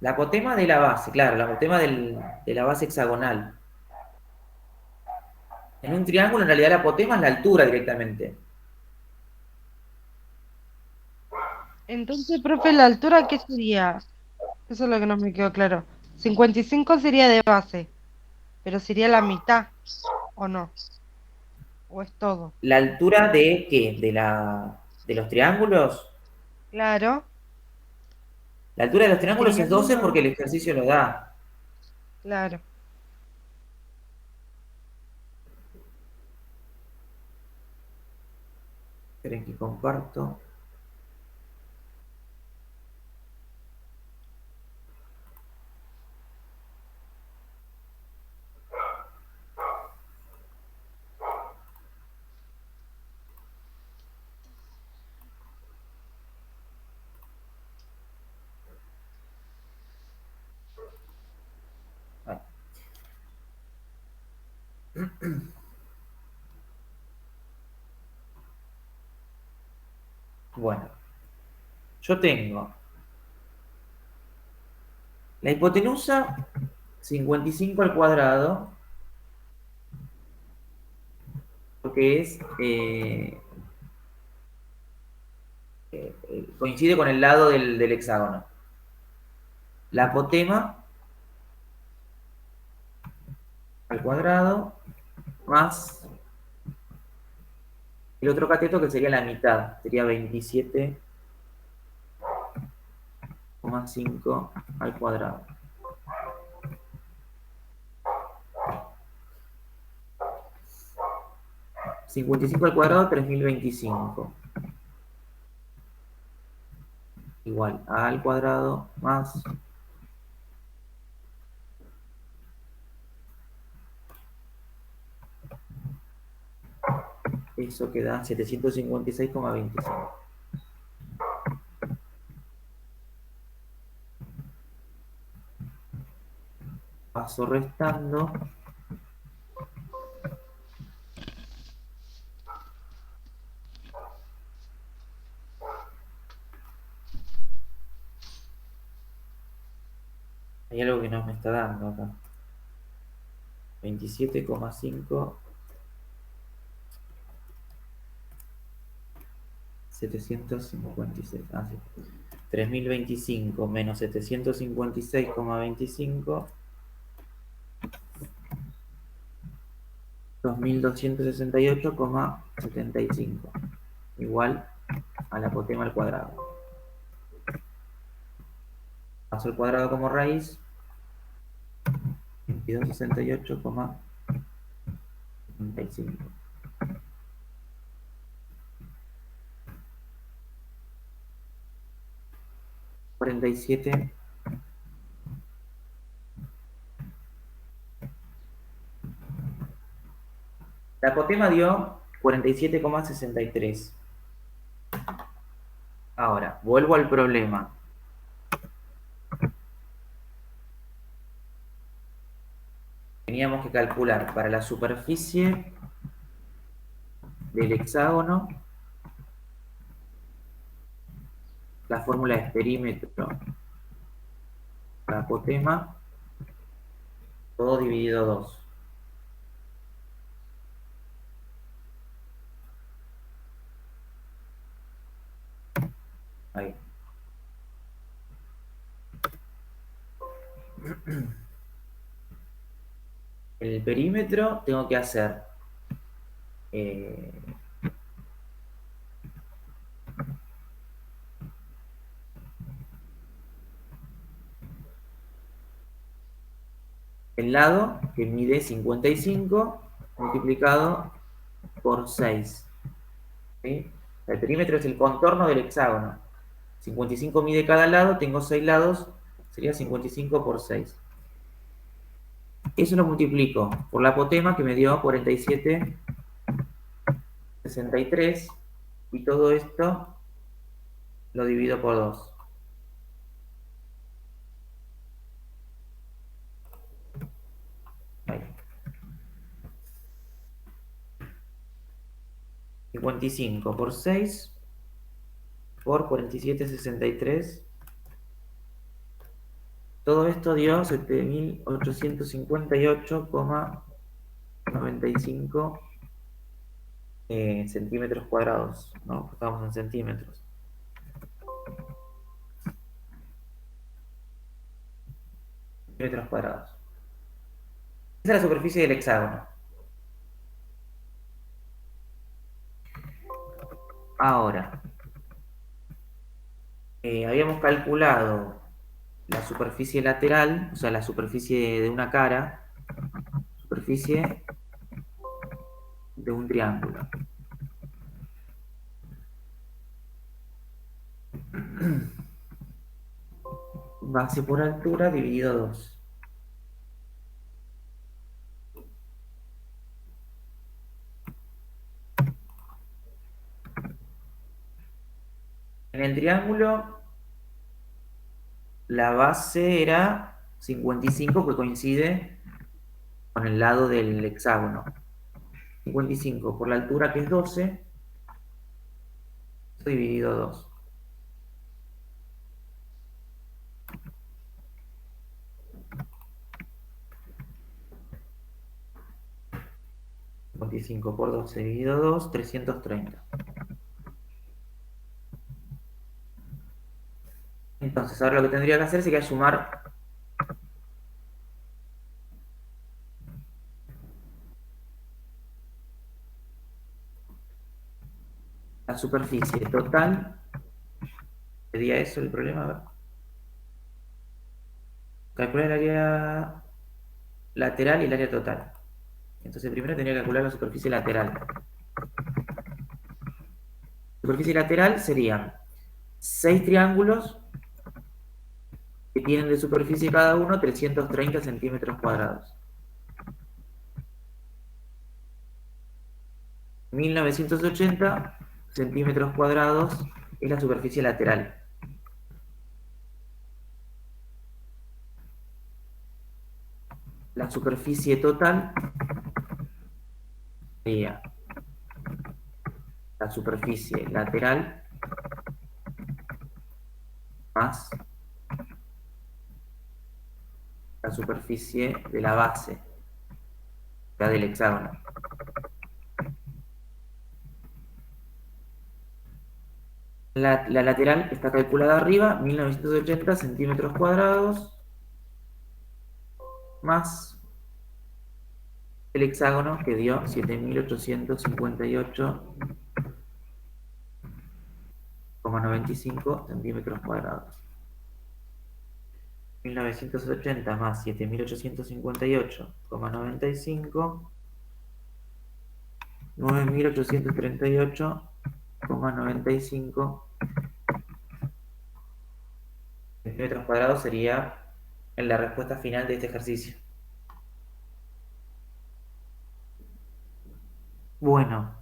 La apotema de la base, claro, la apotema de la base hexagonal. En un triángulo, en realidad, la apotema es la altura directamente. Entonces, profe, ¿la altura qué sería? Eso es lo que no me quedó claro. 55 sería de base, pero sería la mitad, ¿o no? ¿O es todo? ¿La altura de qué? ¿De los triángulos? Claro, La altura de los triángulos sería es 12 uno. porque el ejercicio lo da. Claro. Esperen que comparto. Ahí. Bueno, yo tengo la hipotenusa 55 al cuadrado, porque coincide con el lado del hexágono. La apotema al cuadrado más el otro cateto que sería la mitad, sería 27,5 al cuadrado. $55 al cuadrado, 3025. Igual a al cuadrado más eso queda 756,25. Paso restando. Hay algo que no me está dando acá. 27,5. 756. Ah, sí. 3025 menos 756,25. 2268,75. Igual a la apotema al cuadrado. Paso el cuadrado como raíz. 2268,75. $47. La apotema dio 47,63. Ahora, vuelvo al problema. Teníamos que calcular para la superficie del hexágono la fórmula de perímetro para apotema, todo dividido 2. Ahí. El perímetro tengo que hacer el lado que mide 55 multiplicado por 6. ¿Sí? El perímetro es el contorno del hexágono. 55 mide cada lado, tengo 6 lados, sería 55 por 6. Eso lo multiplico por la apotema que me dio 47,63 y todo esto lo divido por 2. Ahí. 55 por 6 por 47,63. Todo esto dio 7.858,95 centímetros cuadrados, ¿no? Estamos en centímetros. Metros cuadrados. Esa es la superficie del hexágono. Ahora, habíamos calculado la superficie lateral, o sea, la superficie de una cara, superficie de un triángulo. Base por altura dividido 2. En el triángulo, la base era 55, que coincide con el lado del hexágono. 55 por la altura, que es 12, dividido 2. Por 12 dividido 2, 330. Entonces, ahora lo que tendría que hacer sería sumar la superficie total, ¿sería eso el problema? A ver. Calcular el área lateral y el área total. Entonces primero tendría que calcular la superficie lateral. Superficie lateral serían 6 triángulos que tienen de superficie cada uno 330 centímetros cuadrados. 1980 centímetros cuadrados es la superficie lateral. La superficie total sería la superficie lateral más la superficie de la base, la del hexágono. La lateral está calculada arriba, 1980 centímetros cuadrados, más el hexágono que dio 7858,95 centímetros cuadrados. 1980 más 7858,95, 9838,95 centímetros cuadrados sería en la respuesta final de este ejercicio. Bueno,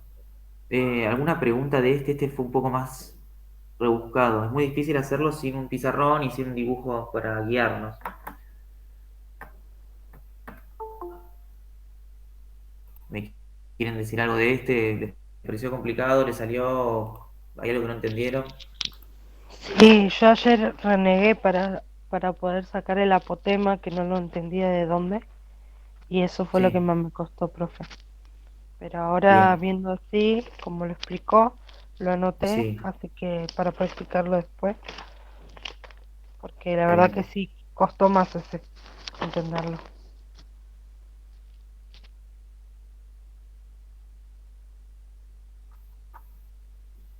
¿alguna pregunta de este? Este fue un poco más rebuscado. Es muy difícil hacerlo sin un pizarrón y sin un dibujo para guiarnos. ¿Me quieren decir algo de este? ¿Les pareció complicado? ¿Les salió? ¿Hay algo que no entendieron? Sí, yo ayer renegué para poder sacar el apotema, que no lo entendía de dónde, y eso fue lo que Sí, más me costó, profe. Pero ahora bien, viendo así, como lo explicó, lo anoté, sí, así que para practicarlo después, porque la verdad que excelente. sí, costó más ese entenderlo.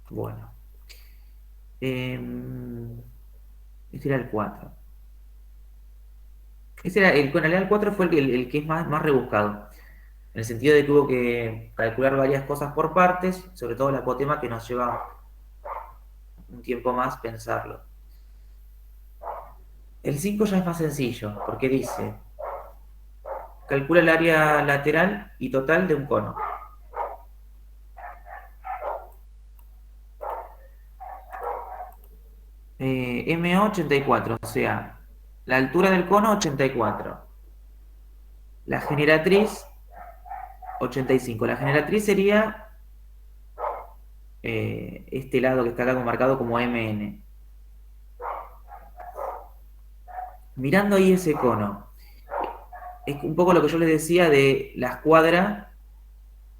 Bueno, este era el 4. Ese era con el 4 fue el que es más rebuscado, en el sentido de que hubo que calcular varias cosas por partes, sobre todo el apotema que nos lleva un tiempo más pensarlo. El 5 ya es más sencillo, porque dice, calcula el área lateral y total de un cono. MO 84, o sea, la altura del cono 84. La generatriz 85. La generatriz sería este lado que está acá marcado como MN. Mirando ahí ese cono, es un poco lo que yo les decía de la escuadra,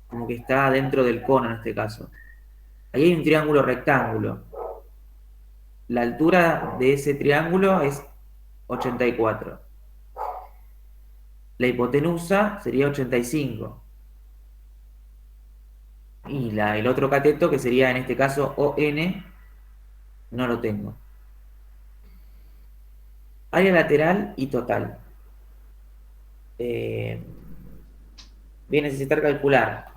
como que está dentro del cono en este caso. Ahí hay un triángulo rectángulo. La altura de ese triángulo es 84. La hipotenusa sería 85. Y el otro cateto, que sería en este caso ON, no lo tengo. Área lateral y total. Voy a necesitar calcular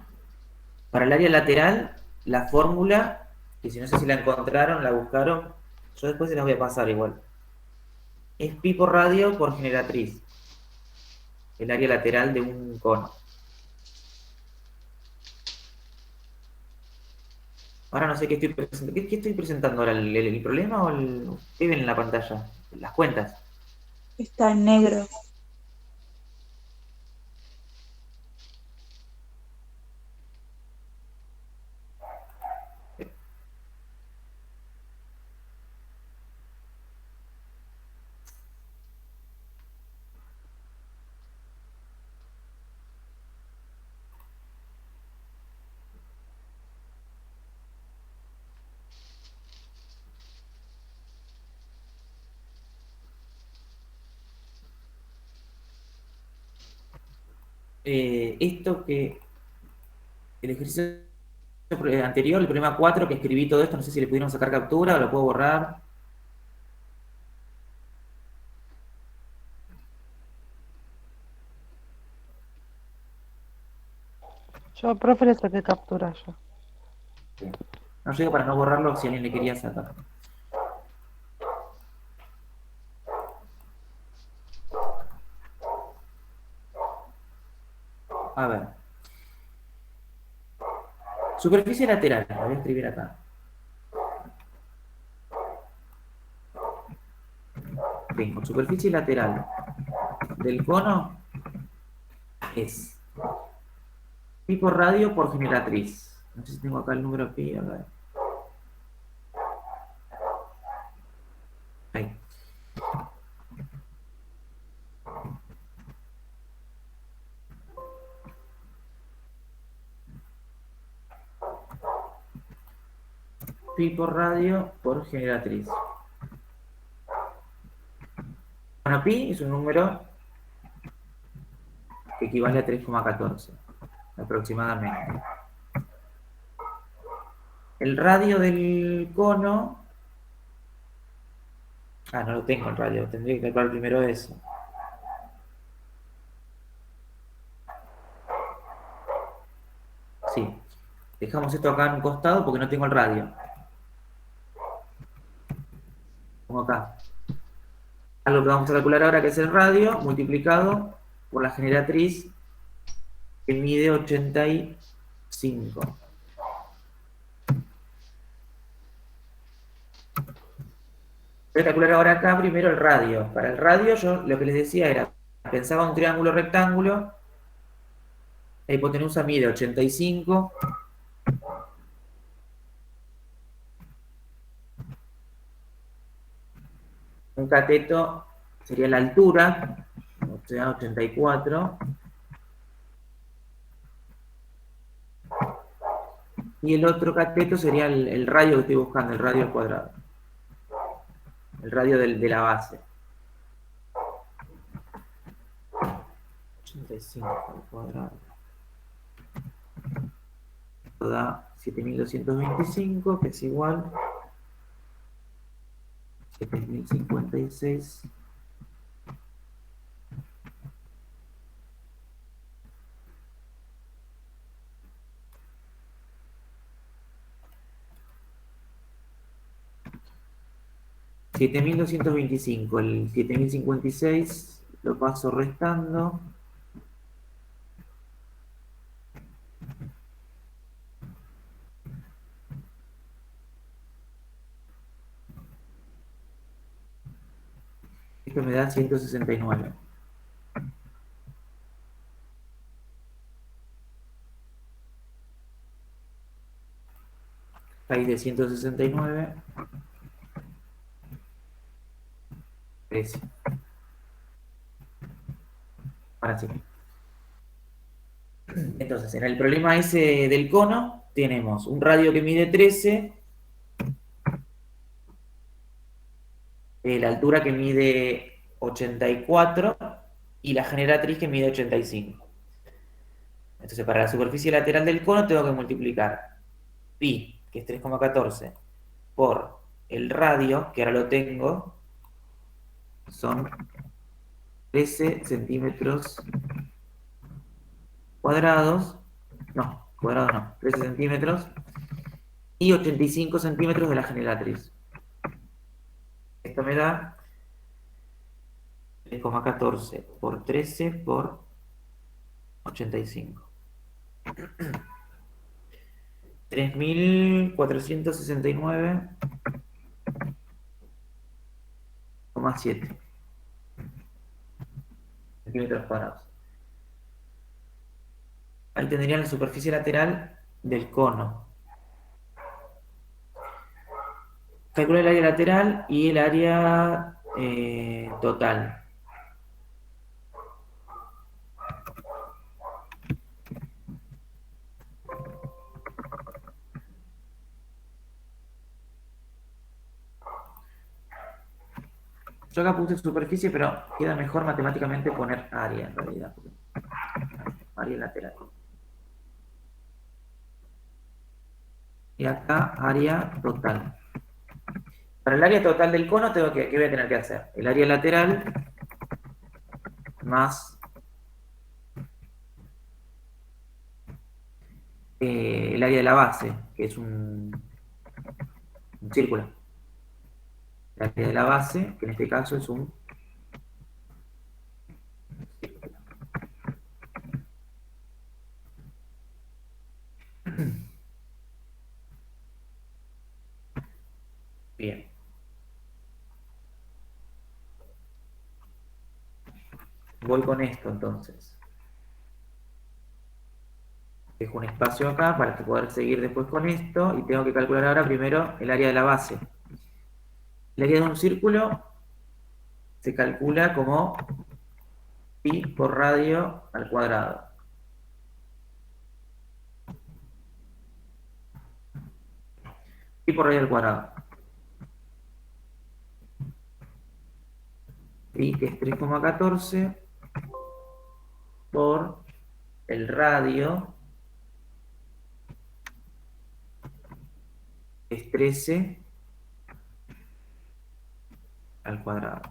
para el área lateral la fórmula, que si no sé si la encontraron, la buscaron, yo después se las voy a pasar igual. Es pi por radio por generatriz, el área lateral de un cono. Ahora no sé qué estoy presentando. ¿Qué estoy presentando ahora? ¿El problema o qué ven en la pantalla? Las cuentas. Está en negro. Esto que el ejercicio anterior, el problema 4, que escribí todo esto, no sé si le pudieron sacar captura o lo puedo borrar. Yo, profe, le saqué captura yo. No llego para no borrarlo si alguien le quería sacar. A ver. Superficie lateral, la voy a escribir acá. Tengo superficie lateral del cono es pi por radio por generatriz. No sé si tengo acá el número pi, a ver. Ahí. Pi por radio por generatriz. Bueno, pi es un número que equivale a 3,14 aproximadamente. El radio del cono... Ah, no lo tengo el radio, tendría que calcular primero eso. Sí. Dejamos esto acá en un costado porque no tengo el radio. Pongo acá. Algo que vamos a calcular ahora, que es el radio, multiplicado por la generatriz, que mide 85. Voy a calcular ahora acá primero el radio. Para el radio yo lo que les decía era, pensaba un triángulo rectángulo, la hipotenusa mide 85, un cateto sería la altura, o sea, 84, y el otro cateto sería el radio que estoy buscando, el radio al cuadrado, el radio de la base. 85 al cuadrado da 7225, que es igual 7056 7225. El 7056 lo paso restando. Esto me da 169. Raíz de 169. 13. Ahora sí. Entonces, en el problema ese del cono, tenemos un radio que mide 13, la altura que mide 84 y la generatriz que mide 85. Entonces, para la superficie lateral del cono tengo que multiplicar pi, que es 3,14, por el radio, que ahora lo tengo, son 13 centímetros cuadrados, no, cuadrados no, 13 centímetros, y 85 centímetros de la generatriz. Esto me da 3,14 por 13 por 85. 3469,7 centímetros cuadrados. Ahí tendrían la superficie lateral del cono. Calcula el área lateral y el área total. Yo acá puse superficie, pero queda mejor matemáticamente poner área en realidad. Área lateral. y acá área total. Para el área total del cono, ¿qué voy a tener que hacer? El área lateral más el área de la base, que es un círculo. El área de la base, que en este caso es un círculo. Bien. Voy con esto entonces. Dejo un espacio acá para poder seguir después con esto y tengo que calcular ahora primero el área de la base. El área de un círculo se calcula como pi por radio al cuadrado. Pi por radio al cuadrado. Pi, que es 3,14 por el radio, es 13 al cuadrado.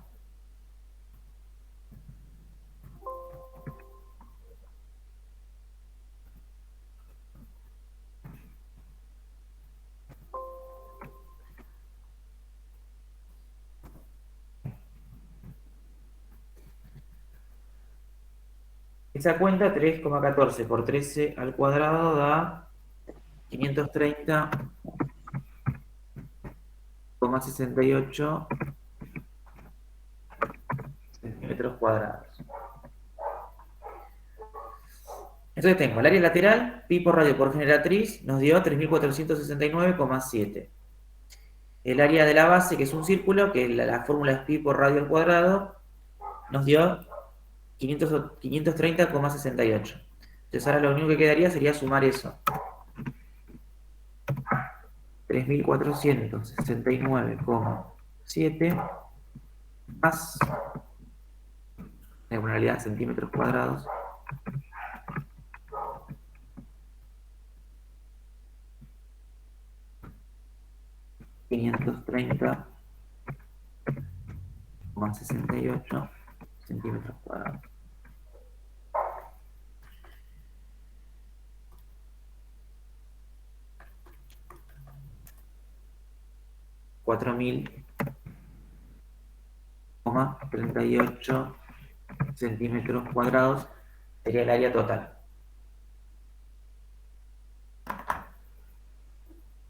Esa cuenta 3,14 por 13 al cuadrado da 530,68 centímetros cuadrados. Entonces tengo el área lateral, pi por radio por generatriz, nos dio 3.469,7. El área de la base, que es un círculo, que la fórmula es pi por radio al cuadrado, nos dio 530,68. Entonces ahora lo único que quedaría sería sumar eso. 3.469,7 más, en realidad centímetros cuadrados, $530,68 centímetros cuadrados. $4.000,38 centímetros cuadrados sería el área total.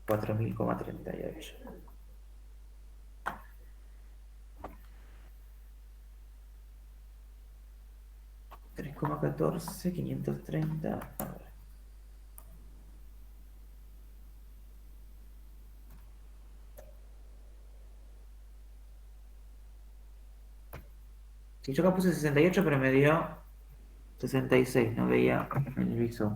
4.000,38. $3,14,530. Si yo acá puse 68, pero me dio 66, no veía en el visor.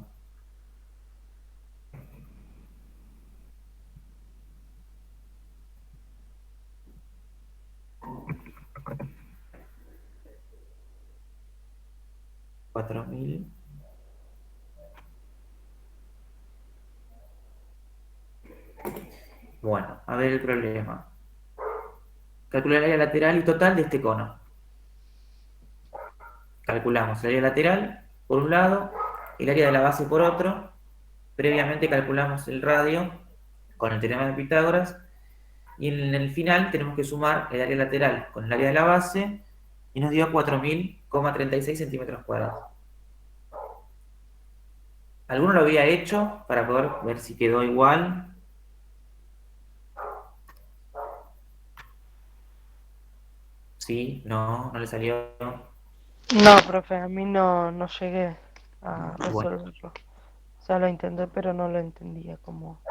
$4.000. Bueno, a ver el problema. Calcular el área lateral y total de este cono. Calculamos el área lateral por un lado, el área de la base por otro. Previamente calculamos el radio con el teorema de Pitágoras. Y en el final tenemos que sumar el área lateral con el área de la base y nos dio 4.000,36 centímetros cuadrados. ¿Alguno lo había hecho para poder ver si quedó igual? ¿Sí? ¿No? ¿No le salió? No, profe, a mí no llegué a Bueno. resolverlo. O sea, lo intenté, pero no lo entendía como...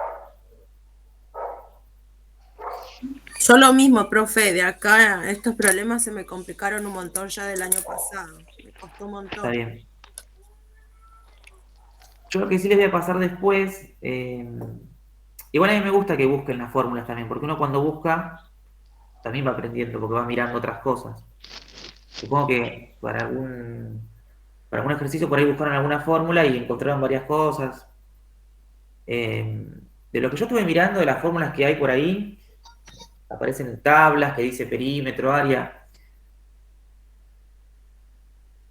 Yo lo mismo, profe, de acá estos problemas se me complicaron un montón ya del año pasado. Me costó un montón. Está bien. Yo lo que sí les voy a pasar después, igual a mí me gusta que busquen las fórmulas también, porque uno cuando busca también va aprendiendo, porque va mirando otras cosas. Supongo que para algún ejercicio por ahí buscaron alguna fórmula y encontraron varias cosas. de lo que yo estuve mirando, de las fórmulas que hay por ahí, aparecen tablas que dice perímetro, área.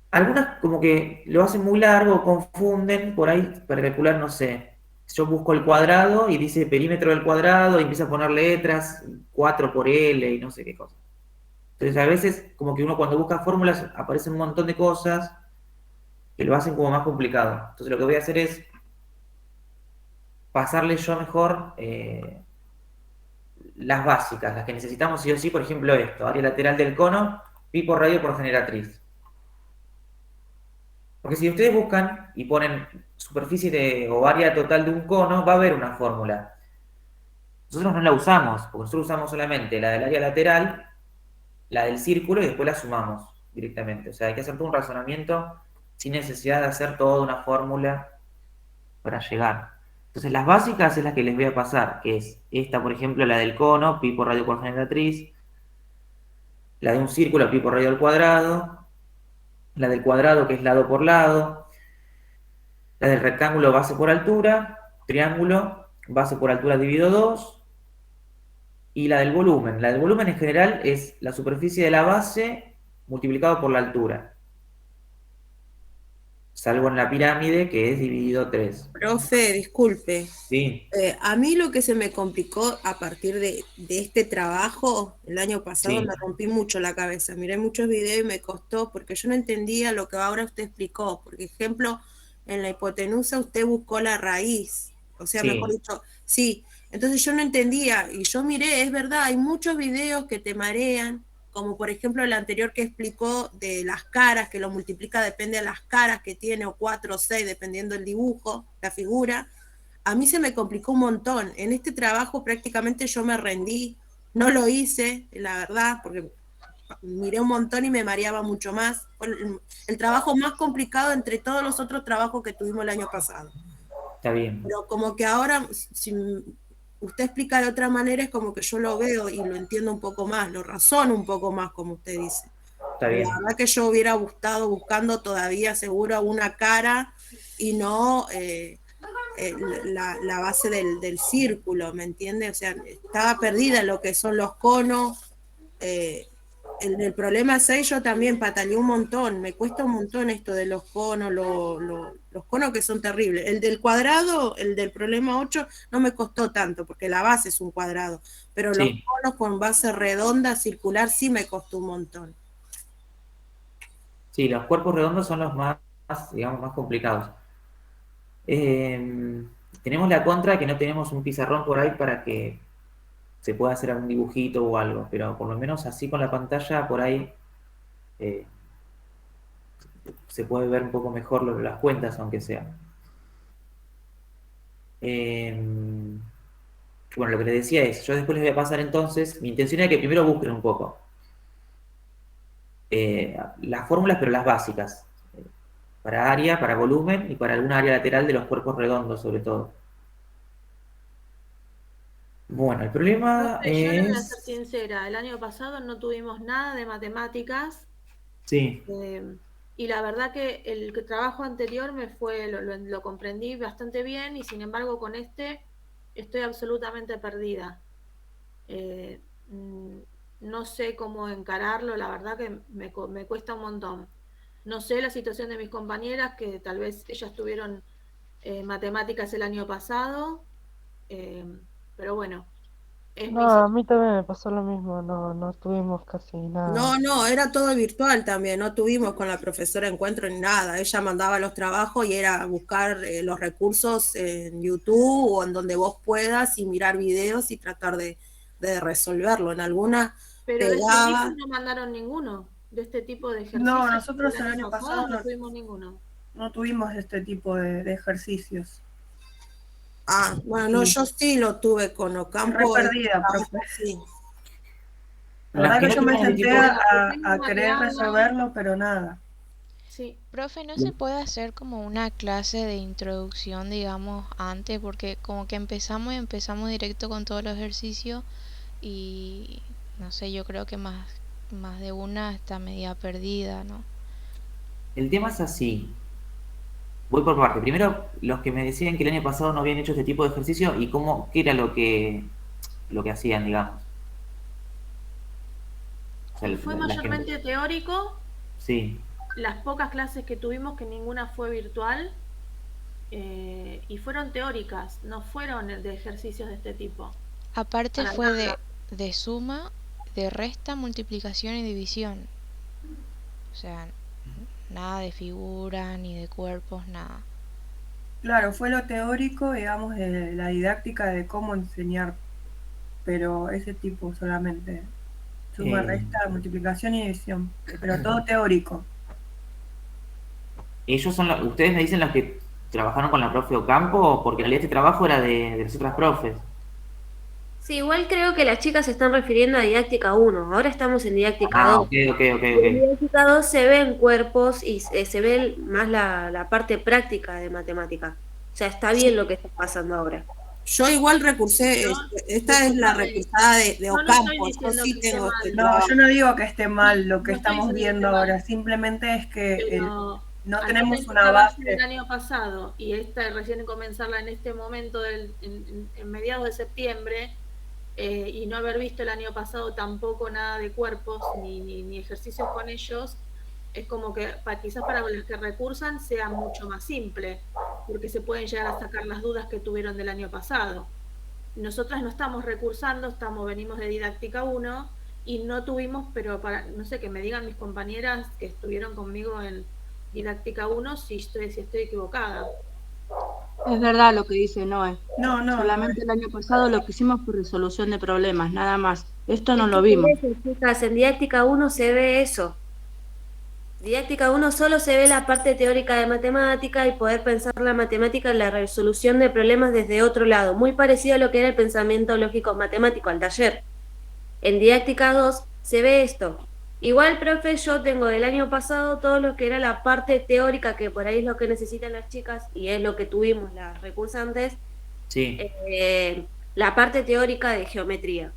Algunas como que lo hacen muy largo, confunden por ahí para calcular, no sé. Yo busco el cuadrado y dice perímetro del cuadrado y empieza a poner letras, 4 por L y no sé qué cosa. Entonces a veces como que uno cuando busca fórmulas aparecen un montón de cosas que lo hacen como más complicado. Entonces lo que voy a hacer es pasarle yo mejor las básicas, las que necesitamos sí o sí, por ejemplo esto, área lateral del cono, pi por radio por generatriz. Porque si ustedes buscan y ponen superficie o área total de un cono, va a haber una fórmula. Nosotros no la usamos, porque nosotros usamos solamente la del área lateral, la del círculo y después la sumamos directamente. O sea, hay que hacer todo un razonamiento sin necesidad de hacer toda una fórmula para llegar. Entonces, las básicas es las que les voy a pasar, que es esta, por ejemplo, la del cono, pi por radio por generatriz, la de un círculo, pi por radio al cuadrado, la del cuadrado, que es lado por lado, la del rectángulo, base por altura, triángulo, base por altura dividido 2, y la del volumen. La del volumen en general es la superficie de la base multiplicado por la altura. Salvo en la pirámide, que es dividido 3. Profe, disculpe. Sí. A mí lo que se me complicó a partir de este trabajo, el año pasado Sí. me rompí mucho la cabeza. Miré muchos videos y me costó porque yo no entendía lo que ahora usted explicó. Por ejemplo, en la hipotenusa usted buscó la raíz. O sea, Sí. mejor dicho, sí. Entonces yo no entendía y yo miré, es verdad, hay muchos videos que te marean, como por ejemplo el anterior que explicó de las caras, que lo multiplica depende de las caras que tiene, o 4 o 6, dependiendo del dibujo, la figura. A mí se me complicó un montón. En este trabajo prácticamente yo me rendí, no lo hice, la verdad, porque miré un montón y me mareaba mucho más. Fue el trabajo más complicado entre todos los otros trabajos que tuvimos el año pasado. Está bien. Pero como que ahora, si usted explica de otra manera, es como que yo lo veo y lo entiendo un poco más, lo razono un poco más, como usted dice. Está bien. La verdad que yo hubiera estado buscando todavía seguro una cara y no la base del círculo, ¿me entiende? O sea, estaba perdida en lo que son los conos. En el problema 6 yo también pataleé un montón, me cuesta un montón esto de los conos, los conos que son terribles. El del cuadrado, el del problema 8, no me costó tanto, porque la base es un cuadrado, pero Sí. los conos con base redonda, circular, sí me costó un montón. Sí, los cuerpos redondos son los más, digamos, más complicados. Tenemos la contra que no tenemos un pizarrón por ahí para que se pueda hacer algún dibujito o algo, pero por lo menos así con la pantalla por ahí se puede ver un poco mejor las cuentas, aunque sea. Bueno, lo que les decía es, yo después les voy a pasar entonces, mi intención era que primero busquen un poco las fórmulas, pero las básicas, para área, para volumen y para alguna área lateral de los cuerpos redondos, sobre todo. Bueno, el problema Profe, yo le voy a ser es... sincera, el año pasado no tuvimos nada de matemáticas. Sí. Y la verdad que el trabajo anterior me fue, lo comprendí bastante bien y sin embargo con este estoy absolutamente perdida. No sé cómo encararlo, la verdad que me cuesta un montón. No sé la situación de mis compañeras, que tal vez ellas tuvieron matemáticas el año pasado, pero bueno. No, a mí también me pasó lo mismo, no tuvimos casi nada. No, era todo virtual también, no tuvimos con la profesora encuentro ni nada, ella mandaba los trabajos y era buscar los recursos en YouTube o en donde vos puedas y mirar videos y tratar de resolverlo. En alguna pero de este tipo no mandaron ninguno, de este tipo de ejercicios. No, nosotros el año pasado no tuvimos ninguno. No tuvimos este tipo de ejercicios. Ah, bueno, no, yo sí lo tuve con Ocampo. Re perdida, profe. Sí. La verdad que yo me senté a querer resolverlo, pero nada. Sí. Profe, ¿no se puede hacer como una clase de introducción, digamos, antes? Porque como que empezamos directo con todos los ejercicios y no sé, yo creo que más de una está media perdida, ¿no? El tema es así. voy por parte. Primero, los que me decían que el año pasado no habían hecho este tipo de ejercicio y qué era lo que hacían, digamos. O sea, Y fue mayormente teórico. Sí. Las pocas clases que tuvimos, que ninguna fue virtual, y fueron teóricas, no fueron de ejercicios de este tipo. Aparte Para fue nada. de suma, de resta, multiplicación y división. O sea, nada de figuras ni de cuerpos, nada. Claro, fue lo teórico, digamos, de la didáctica de cómo enseñar, pero ese tipo solamente. Suma, resta, multiplicación y división, pero todo teórico. Ellos son ustedes me dicen los que trabajaron con la profe Ocampo, porque en realidad este trabajo era de las otras profes. Sí, igual creo que las chicas se están refiriendo a didáctica 1, ahora estamos en didáctica 2. Ok. En didáctica 2 se ven cuerpos y se ve más la parte práctica de matemática. O sea, está bien lo que está pasando ahora. Yo igual recursé, esta es la recursada de Ocampo, yo sí tengo este No, yo no digo que esté mal lo que estamos viendo ahora, simplemente es que no tenemos una base. Del año pasado y esta recién comenzarla en este momento, en mediados de septiembre, y no haber visto el año pasado tampoco nada de cuerpos ni ejercicios con ellos, es como que quizás para los que recursan sea mucho más simple, porque se pueden llegar a sacar las dudas que tuvieron del año pasado. Nosotras no estamos recursando, venimos de didáctica 1 y no tuvimos, pero no sé, que me digan mis compañeras que estuvieron conmigo en didáctica 1 si estoy equivocada. Es verdad lo que dice Noé. No. Solamente el año pasado lo que hicimos fue resolución de problemas, nada más. Esto no lo vimos. Chicas, en didáctica 1 se ve eso. Didáctica 1 solo se ve la parte teórica de matemática y poder pensar la matemática en la resolución de problemas desde otro lado, muy parecido a lo que era el pensamiento lógico matemático al taller. En didáctica 2 se ve esto. Igual, profe, yo tengo del año pasado todo lo que era la parte teórica, que por ahí es lo que necesitan las chicas y es lo que tuvimos las recursantes. Sí. La parte teórica de geometría,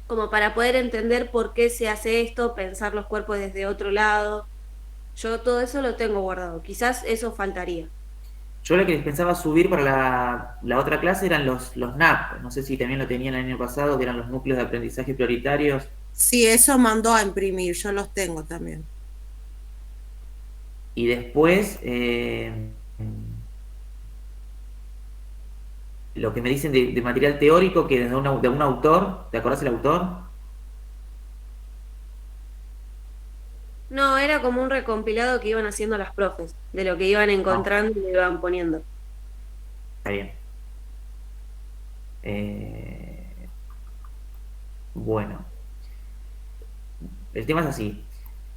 como para poder entender por qué se hace esto, pensar los cuerpos desde otro lado. Yo todo eso lo tengo guardado, quizás eso faltaría. Yo lo que les pensaba subir para la otra clase eran los NAP, no sé si también lo tenían el año pasado, que eran los núcleos de aprendizaje prioritarios. Sí, eso mandó a imprimir, yo los tengo también. Y después, lo que me dicen de material teórico, que de un autor, ¿te acordás el autor? No, era como un recompilado que iban haciendo las profes, de lo que iban encontrando y le iban poniendo. Está bien. Bueno. El tema es así.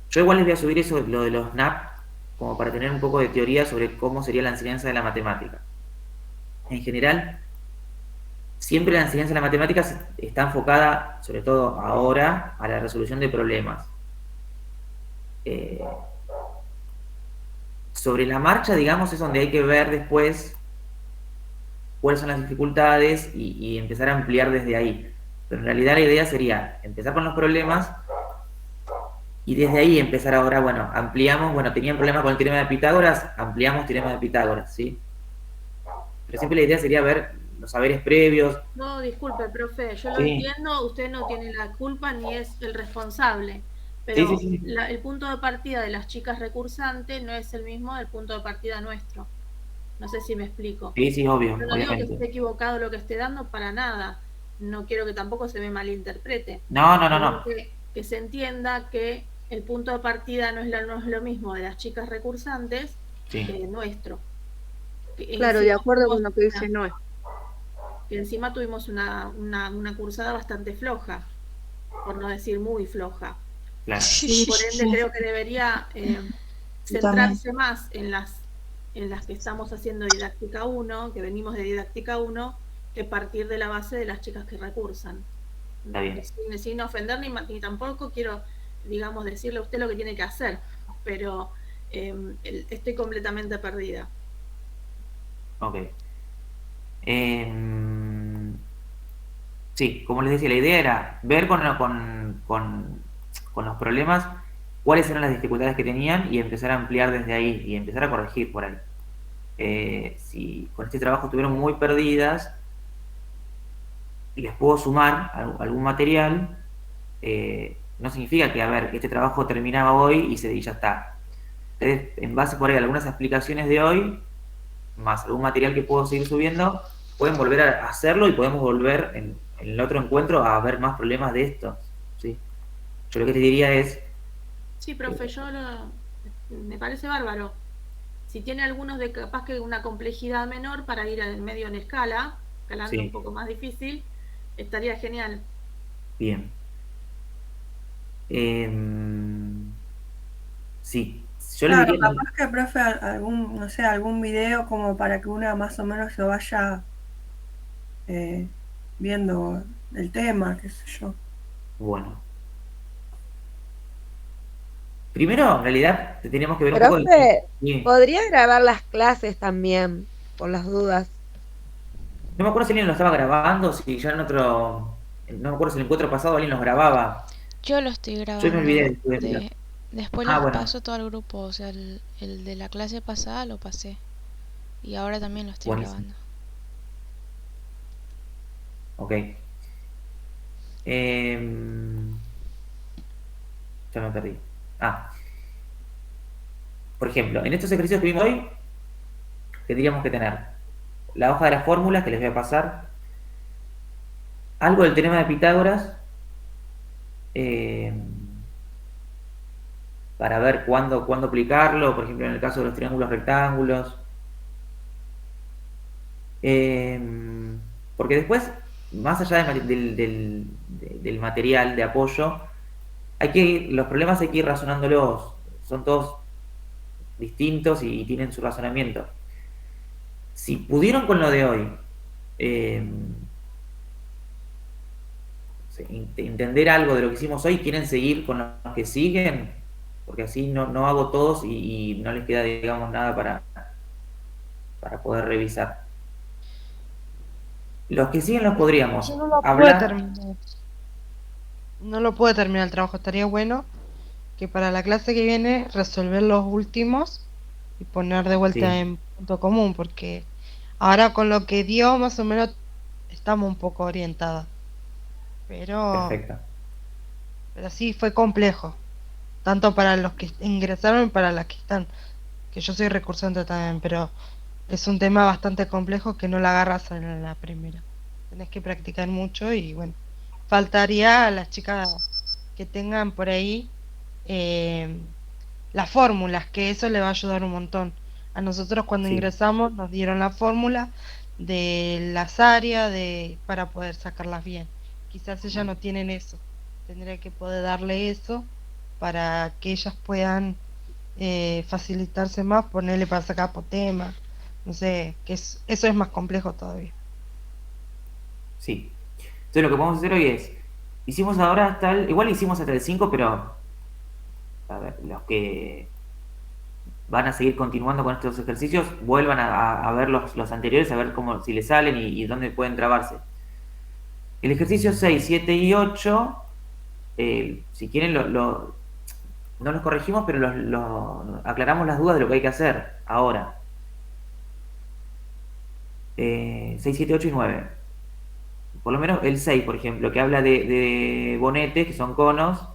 Yo igual les voy a subir eso, lo de los NAP, como para tener un poco de teoría sobre cómo sería la enseñanza de la matemática. En general, siempre la enseñanza de la matemática está enfocada, sobre todo ahora, a la resolución de problemas. Sobre la marcha, digamos, es donde hay que ver después cuáles son las dificultades y empezar a ampliar desde ahí. Pero en realidad la idea sería empezar con los problemas y desde ahí empezar ahora, bueno, ampliamos, bueno, tenían problemas con el teorema de Pitágoras, ampliamos teorema de Pitágoras, ¿sí? Pero siempre la idea sería ver los saberes previos. No, disculpe, profe, yo lo entiendo, usted no tiene la culpa ni es el responsable, pero sí. El punto de partida de las chicas recursantes no es el mismo del punto de partida nuestro. No sé si me explico. Sí, obvio. Yo no digo que esté equivocado lo que esté dando para nada. No quiero que tampoco se me malinterprete. No. Que se entienda que el punto de partida no es lo mismo de las chicas recursantes que nuestro. Claro, de acuerdo con lo que dice Noé. Que encima tuvimos una cursada bastante floja, por no decir muy floja. Claro. Y por ende creo que debería centrarse más en las que estamos haciendo didáctica 1, que venimos de didáctica 1, que partir de la base de las chicas que recursan. Está bien. Sin ofender ni tampoco quiero, digamos, decirle a usted lo que tiene que hacer, pero estoy completamente perdida. Ok. Sí, como les decía, la idea era ver con los problemas cuáles eran las dificultades que tenían y empezar a ampliar desde ahí y empezar a corregir por ahí. si con este trabajo estuvieron muy perdidas, les puedo sumar algún material. No significa que, a ver, que este trabajo terminaba hoy y ya está. Ustedes, en base por ahí a algunas explicaciones de hoy, más algún material que puedo seguir subiendo, pueden volver a hacerlo y podemos volver en el otro encuentro a ver más problemas de estos, ¿sí? Yo lo que te diría es... Sí, profe, me parece bárbaro. Si tiene algunos de capaz que una complejidad menor para ir medio en escala, escalando Sí. un poco más difícil, estaría genial. Bien. Sí, yo les Claro, diría... capaz que, profe, algún, no sé, algún video como para que una más o menos se vaya viendo el tema, qué sé yo. Bueno. Primero, en realidad, tenemos que ver un poco... Profe, Sí. ¿podría grabar las clases también? Por las dudas. No me acuerdo si alguien lo estaba grabando, si ya en otro... No me acuerdo si en el encuentro pasado alguien los grababa. Yo lo estoy Yo me olvidé grabando. Después les bueno. paso todo al grupo. O sea, el de la clase pasada lo pasé. Y ahora también lo estoy Buenísimo. grabando. Ok. Ya me perdí. Por ejemplo, en estos ejercicios que vimos hoy, tendríamos que tener la hoja de las fórmulas que les voy a pasar, algo del teorema de Pitágoras, para ver cuándo aplicarlo, por ejemplo, en el caso de los triángulos rectángulos. Porque después, más allá del material de apoyo, los problemas hay que ir razonándolos. Son todos distintos y tienen su razonamiento. Si pudieron con lo de hoy entender algo de lo que hicimos hoy, quieren seguir con los que siguen, porque así no hago todos y no les queda, digamos, nada para poder revisar. Los que siguen los podríamos Yo no lo pude hablar. terminar. No lo pude terminar el trabajo. Estaría bueno que para la clase que viene resolver los últimos y poner de vuelta Sí. en punto común, porque ahora con lo que dio más o menos estamos un poco orientadas. Perfecto. Pero sí fue complejo, tanto para los que ingresaron y para las que están, que yo soy recursante también, pero es un tema bastante complejo que no la agarras en la primera. Tenés que practicar mucho y bueno, faltaría a las chicas que tengan por ahí las fórmulas, que eso le va a ayudar un montón. A nosotros cuando Sí. ingresamos nos dieron la fórmula de las áreas para poder sacarlas bien. Quizás ellas no tienen eso. Tendría que poder darle eso para que ellas puedan facilitarse más, ponerle para sacar apotema. No sé, eso es más complejo todavía. Sí. Entonces lo que podemos hacer hoy es, hicimos ahora igual hicimos hasta el 5, pero a ver, los que van a seguir continuando con estos ejercicios, vuelvan a ver los anteriores, a ver si les salen y dónde pueden trabarse. El ejercicio 6, 7 y 8, si quieren no los corregimos, pero aclaramos las dudas de lo que hay que hacer ahora. 6, 7, 8 y 9. Por lo menos el 6, por ejemplo, que habla de bonetes, que son conos,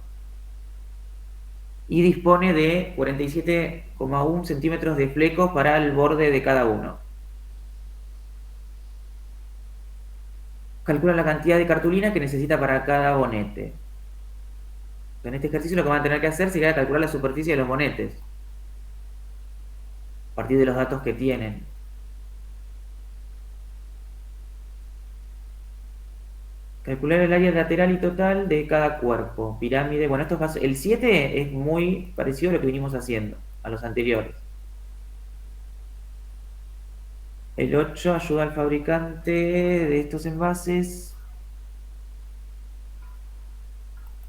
y dispone de 47,1 centímetros de flecos para el borde de cada uno. Calcula la cantidad de cartulina que necesita para cada bonete. En este ejercicio lo que van a tener que hacer sería calcular la superficie de los bonetes, a partir de los datos que tienen. Calcular el área lateral y total de cada cuerpo. Pirámide. Bueno, el 7 es muy parecido a lo que venimos haciendo, a los anteriores. El 8 ayuda al fabricante de estos envases.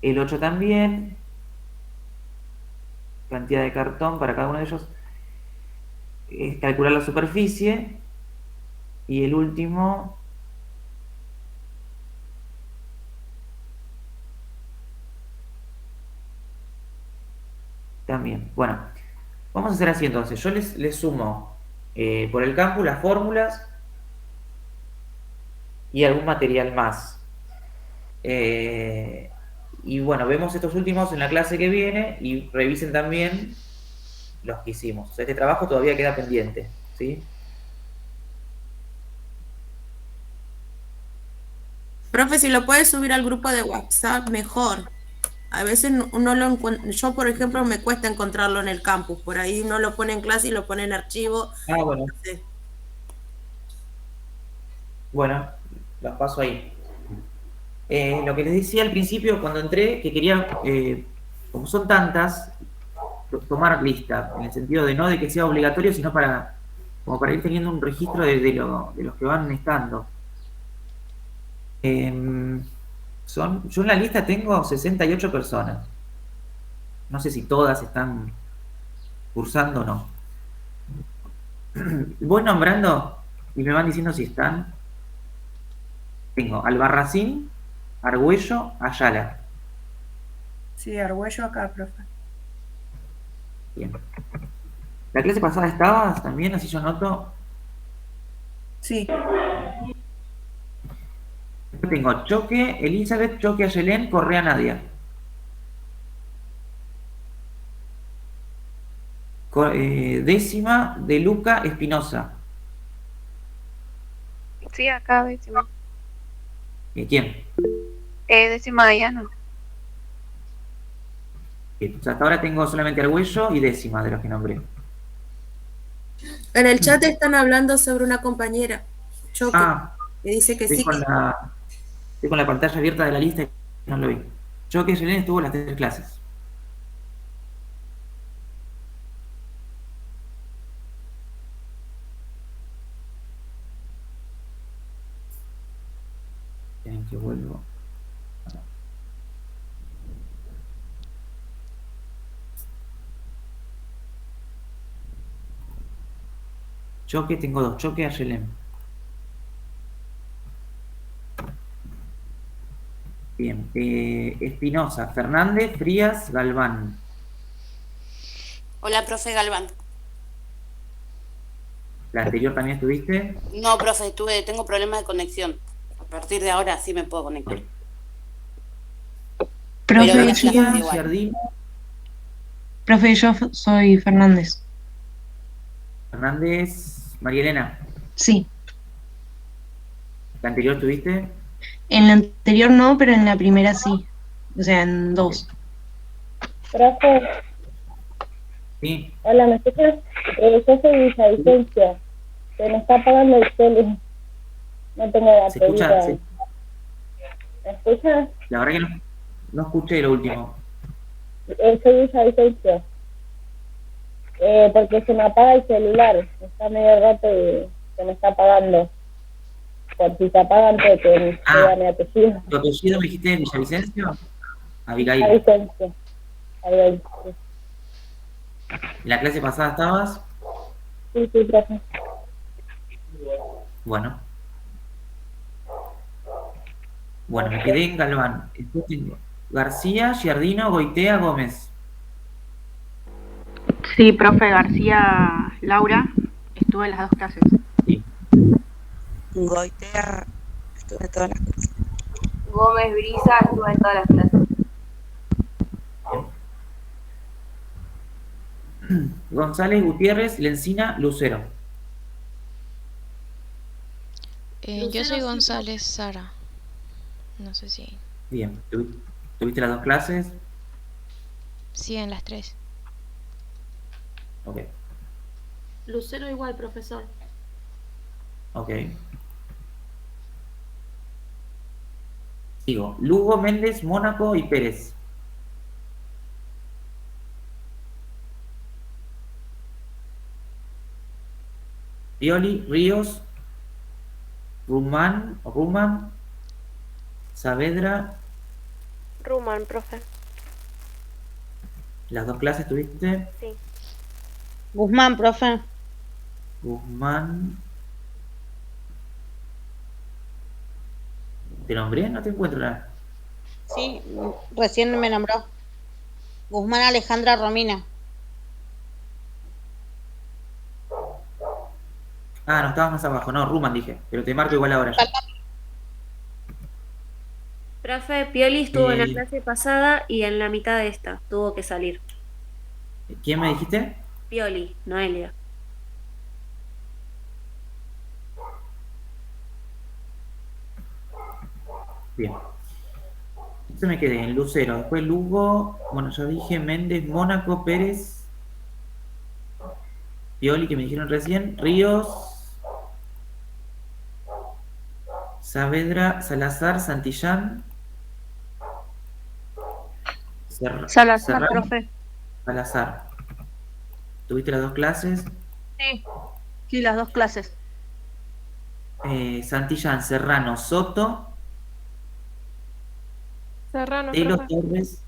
El 8 también. Cantidad de cartón para cada uno de ellos. Es calcular la superficie. Y el último... también. Bueno, vamos a hacer así entonces. Yo les sumo por el campus, las fórmulas y algún material más. Y bueno, vemos estos últimos en la clase que viene y revisen también los que hicimos. O sea, este trabajo todavía queda pendiente, ¿sí? Profe, si lo puedes subir al grupo de WhatsApp, mejor. A veces uno lo encuentra, yo por ejemplo me cuesta encontrarlo en el campus, por ahí uno lo pone en clase y lo pone en archivo. Ah, bueno. No sé. Bueno, los paso ahí. Lo que les decía al principio cuando entré, que quería, como son tantas, tomar lista, en el sentido de no de que sea obligatorio, sino como para ir teniendo un registro de los que van estando. Yo en la lista tengo 68 personas. No sé si todas están cursando o no. Voy nombrando y me van diciendo si están. Tengo Albarracín, Argüello, Ayala. Sí, Argüello acá, profe. Bien. ¿La clase pasada estabas también? Así yo noto. Sí. Tengo Choque, Elizabeth, Choque, Ayelén, Correa, Nadia. Décima de Luca, Espinosa. Sí, acá décima. ¿Quién? Décima Diana. Bien, o sea, hasta ahora tengo solamente Argüello y décima de los que nombré. En el chat están hablando sobre una compañera, Choque, que dice que sí. Estoy con la pantalla abierta de la lista y no lo vi. Choque, Ayelén estuvo en las 3 clases. Tienen que vuelvo. Choque, tengo 2. Choque, Ayelén. Bien. Espinosa, Fernández, Frías, Galván. Hola, profe Galván. ¿La anterior también estuviste? No, profe, tengo problemas de conexión. A partir de ahora sí me puedo conectar. Profe, Profe, yo soy Fernández. Fernández, María Elena. Sí. ¿La anterior tuviste? En la anterior no, pero en la primera sí. O sea, en 2. Profe. Sí. Hola, ¿me escuchas? Yo soy Villavicencio. Se me está apagando el celu. No tengo batería. ¿Se escucha? Sí. ¿Me escuchas? La verdad que no escuché lo último. Soy Villavicencio. Porque se me apaga el celular. Está medio roto y se me está apagando. Por si se apaga antes de que sea mi apellido. ¿Tu apellido me dijiste Villavicencio? Abigail. Villavicencio. Abigail, sí. ¿En la clase pasada estabas? Sí, profe. Bueno. Bueno, me quedé en Galván. Después tengo García, Giardino, Goitea, Gómez. Sí, profe García, Laura, estuve en las 2 clases. Sí. Goitea, estuve en todas las clases. Gómez Brisa, estuve en todas las clases. González, Gutiérrez, Lencina, Lucero. Yo soy González, Sara. No sé si... Bien. ¿Tuviste las 2 clases? Sí, en las 3. Ok. Lucero igual, profesor. Ok. Sigo. Lugo, Méndez, Mónaco y Pérez. Pioli, Ríos, Ruman, Saavedra. Ruman, profe. ¿Las 2 clases tuviste? Sí. Guzmán, profe. Guzmán. ¿Te nombré? No te encuentro nada. Sí, recién me nombró. Guzmán Alejandra Romina. Ah, no, estabas más abajo. No, Ruman dije. Pero te marco igual ahora ya. Profe, Pioli estuvo en la Eh, clase pasada y en la mitad de esta. Tuvo que salir. ¿Quién me dijiste? Pioli, Noelia. Bien. Se me quedé en Lucero. Después Lugo. Bueno, ya dije Méndez, Mónaco, Pérez. Pioli, que me dijeron recién. Ríos. Saavedra, Salazar, Santillán. Salazar, Serrano. profe. Salazar. ¿Tuviste las dos clases? Sí. Sí, las dos clases. Santillán, Serrano, Soto. Serrano, Telo, profe. Torres.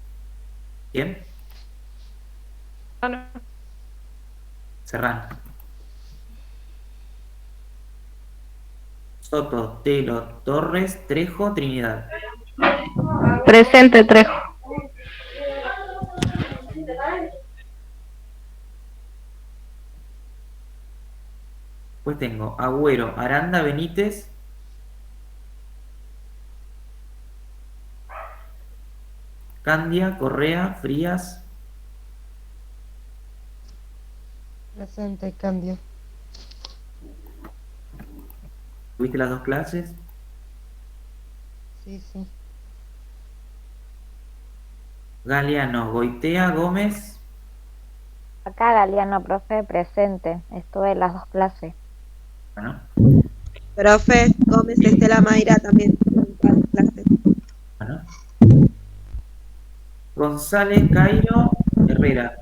¿Quién? Serrano. Serrano. Soto, Telo, Torres, Trejo, Trinidad. Presente, Trejo. Pues tengo Agüero, Aranda, Benítez. Candia, Correa, Frías. Presente, Candia. ¿Tuviste las dos clases? Sí, sí. Galeano, Goitea, Gómez. Acá Galeano, profe, presente. Estuve en las dos clases. Bueno, Profe, Gómez, Estela Mayra también. bueno. González, Cairo, Herrera.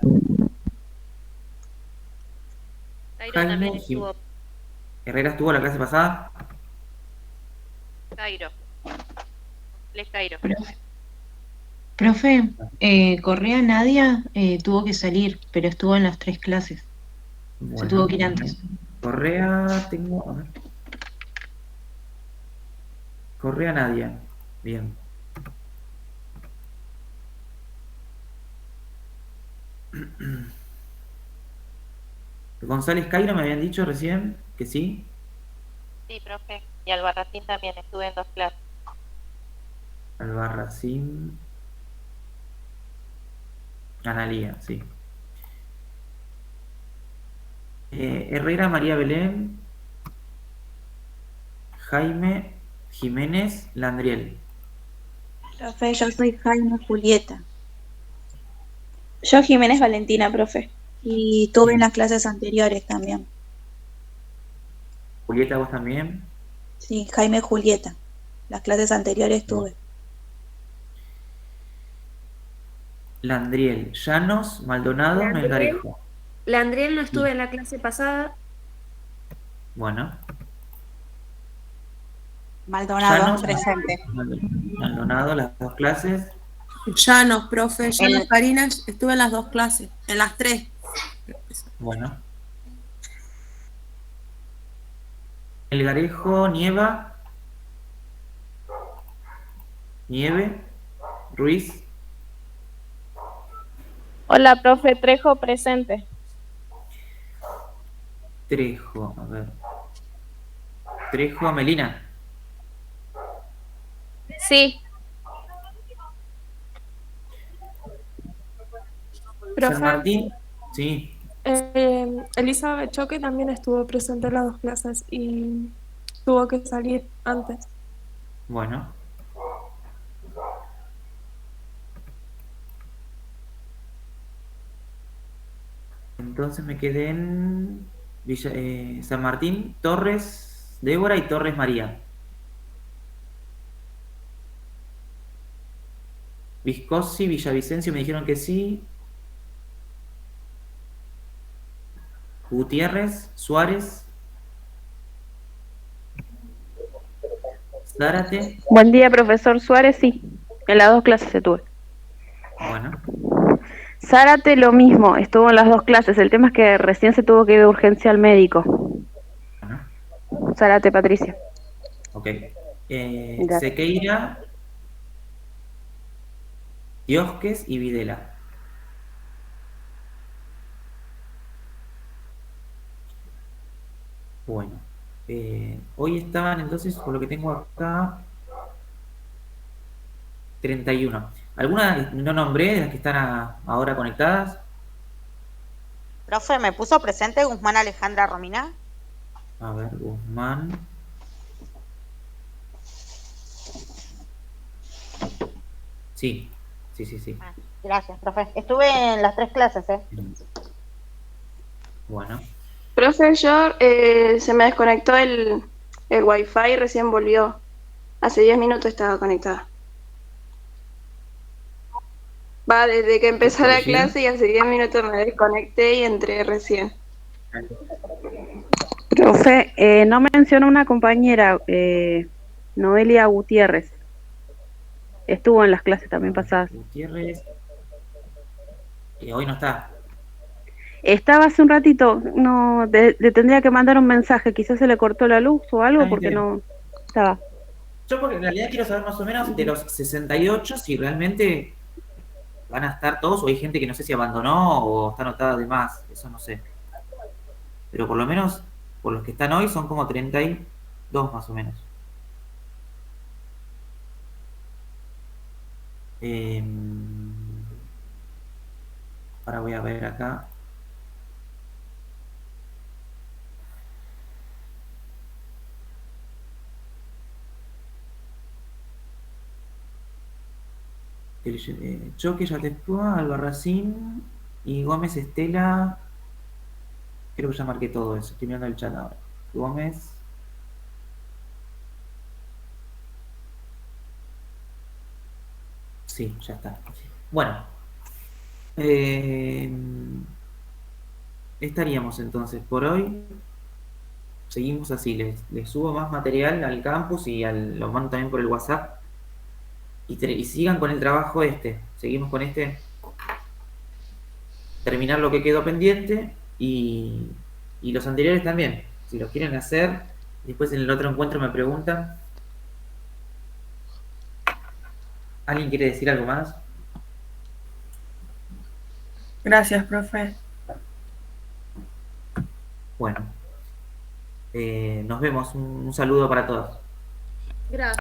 Cairo Jaime, también estuvo. Herrera estuvo la clase pasada. Cairo. Les Cairo. Profe, Correa Nadia tuvo que salir, pero estuvo en las 3 clases. Se tuvo que ir antes. Correa, tengo. A ver. Correa, Nadia. Bien. González Cairo me habían dicho recién que sí. Sí, profe. Y Albarracín también estuve en dos clases. Albarracín. Analía, sí. Herrera, María Belén. Jaime, Jiménez, Landriel. Profe, yo soy Jaime Julieta. Yo Jiménez Valentina, profe. Y tuve en las clases anteriores también. Julieta, vos también. Sí, Jaime Julieta. Las clases anteriores tuve. Landriel, Llanos, Maldonado, Melgarejo. Landriel no estuve en la clase pasada. Bueno. Maldonado, Llanos, presente. Maldonado, las dos clases. Llanos, profe. Llanos, Karina, estuve en las dos clases. En las 3. Bueno. Melgarejo, Nieva. Nieve. Ruiz. Hola, profe. Trejo, presente. Trejo, a ver. Trejo, Melina. Sí. Profe, San Martín. Sí. Elizabeth Choque también estuvo presente en las dos clases y tuvo que salir antes. Bueno. Entonces me quedé en San Martín, Torres, Débora y Torres María. Viscosi, Villavicencio me dijeron que sí. Gutiérrez, Suárez. Zárate. Buen día, profesor Suárez. Sí, en las dos clases estuve. Bueno. Zárate lo mismo, estuvo en las dos clases. El tema es que recién se tuvo que ir de urgencia al médico. Zárate, Patricia. Ok. Gracias. Sequeira, Diosques y Videla. Bueno, Hoy estaban entonces, por lo que tengo acá, 31. ¿Alguna no nombré de las que están ahora conectadas? Profe, ¿me puso presente Guzmán Alejandra Romina? A ver, Guzmán. Sí. Gracias, profe. Estuve en las 3 clases, Bueno. Profesor, se me desconectó el wifi y recién volvió. Hace 10 minutos estaba conectada. Va, desde que empezó la clase y hace 10 minutos me desconecté y entré recién. Profe, no mencionó una compañera, Noelia Gutiérrez. Estuvo en las clases también pasadas. Gutiérrez. Hoy no está. Estaba hace un ratito, no, le tendría que mandar un mensaje, quizás se le cortó la luz o algo porque no estaba. Yo porque en realidad quiero saber más o menos de los 68 si realmente van a estar todos o hay gente que no sé si abandonó o está anotada de más, eso no sé. Pero por lo menos por los que están hoy son como 32 más o menos. Ahora voy a ver acá. Choque, Yatespúa, Albarracín y Gómez Estela. Creo que ya marqué todo eso. Estoy mirando el chat ahora. Gómez. Sí, ya está. Bueno. Estaríamos entonces por hoy. Seguimos así. Les subo más material al campus y lo mando también por el WhatsApp. Y sigan con el trabajo este. Seguimos con este. Terminar lo que quedó pendiente y los anteriores también. Si los quieren hacer, después en el otro encuentro me preguntan. ¿Alguien quiere decir algo más? Gracias, profe. Bueno, nos vemos. Un saludo para todos. Gracias.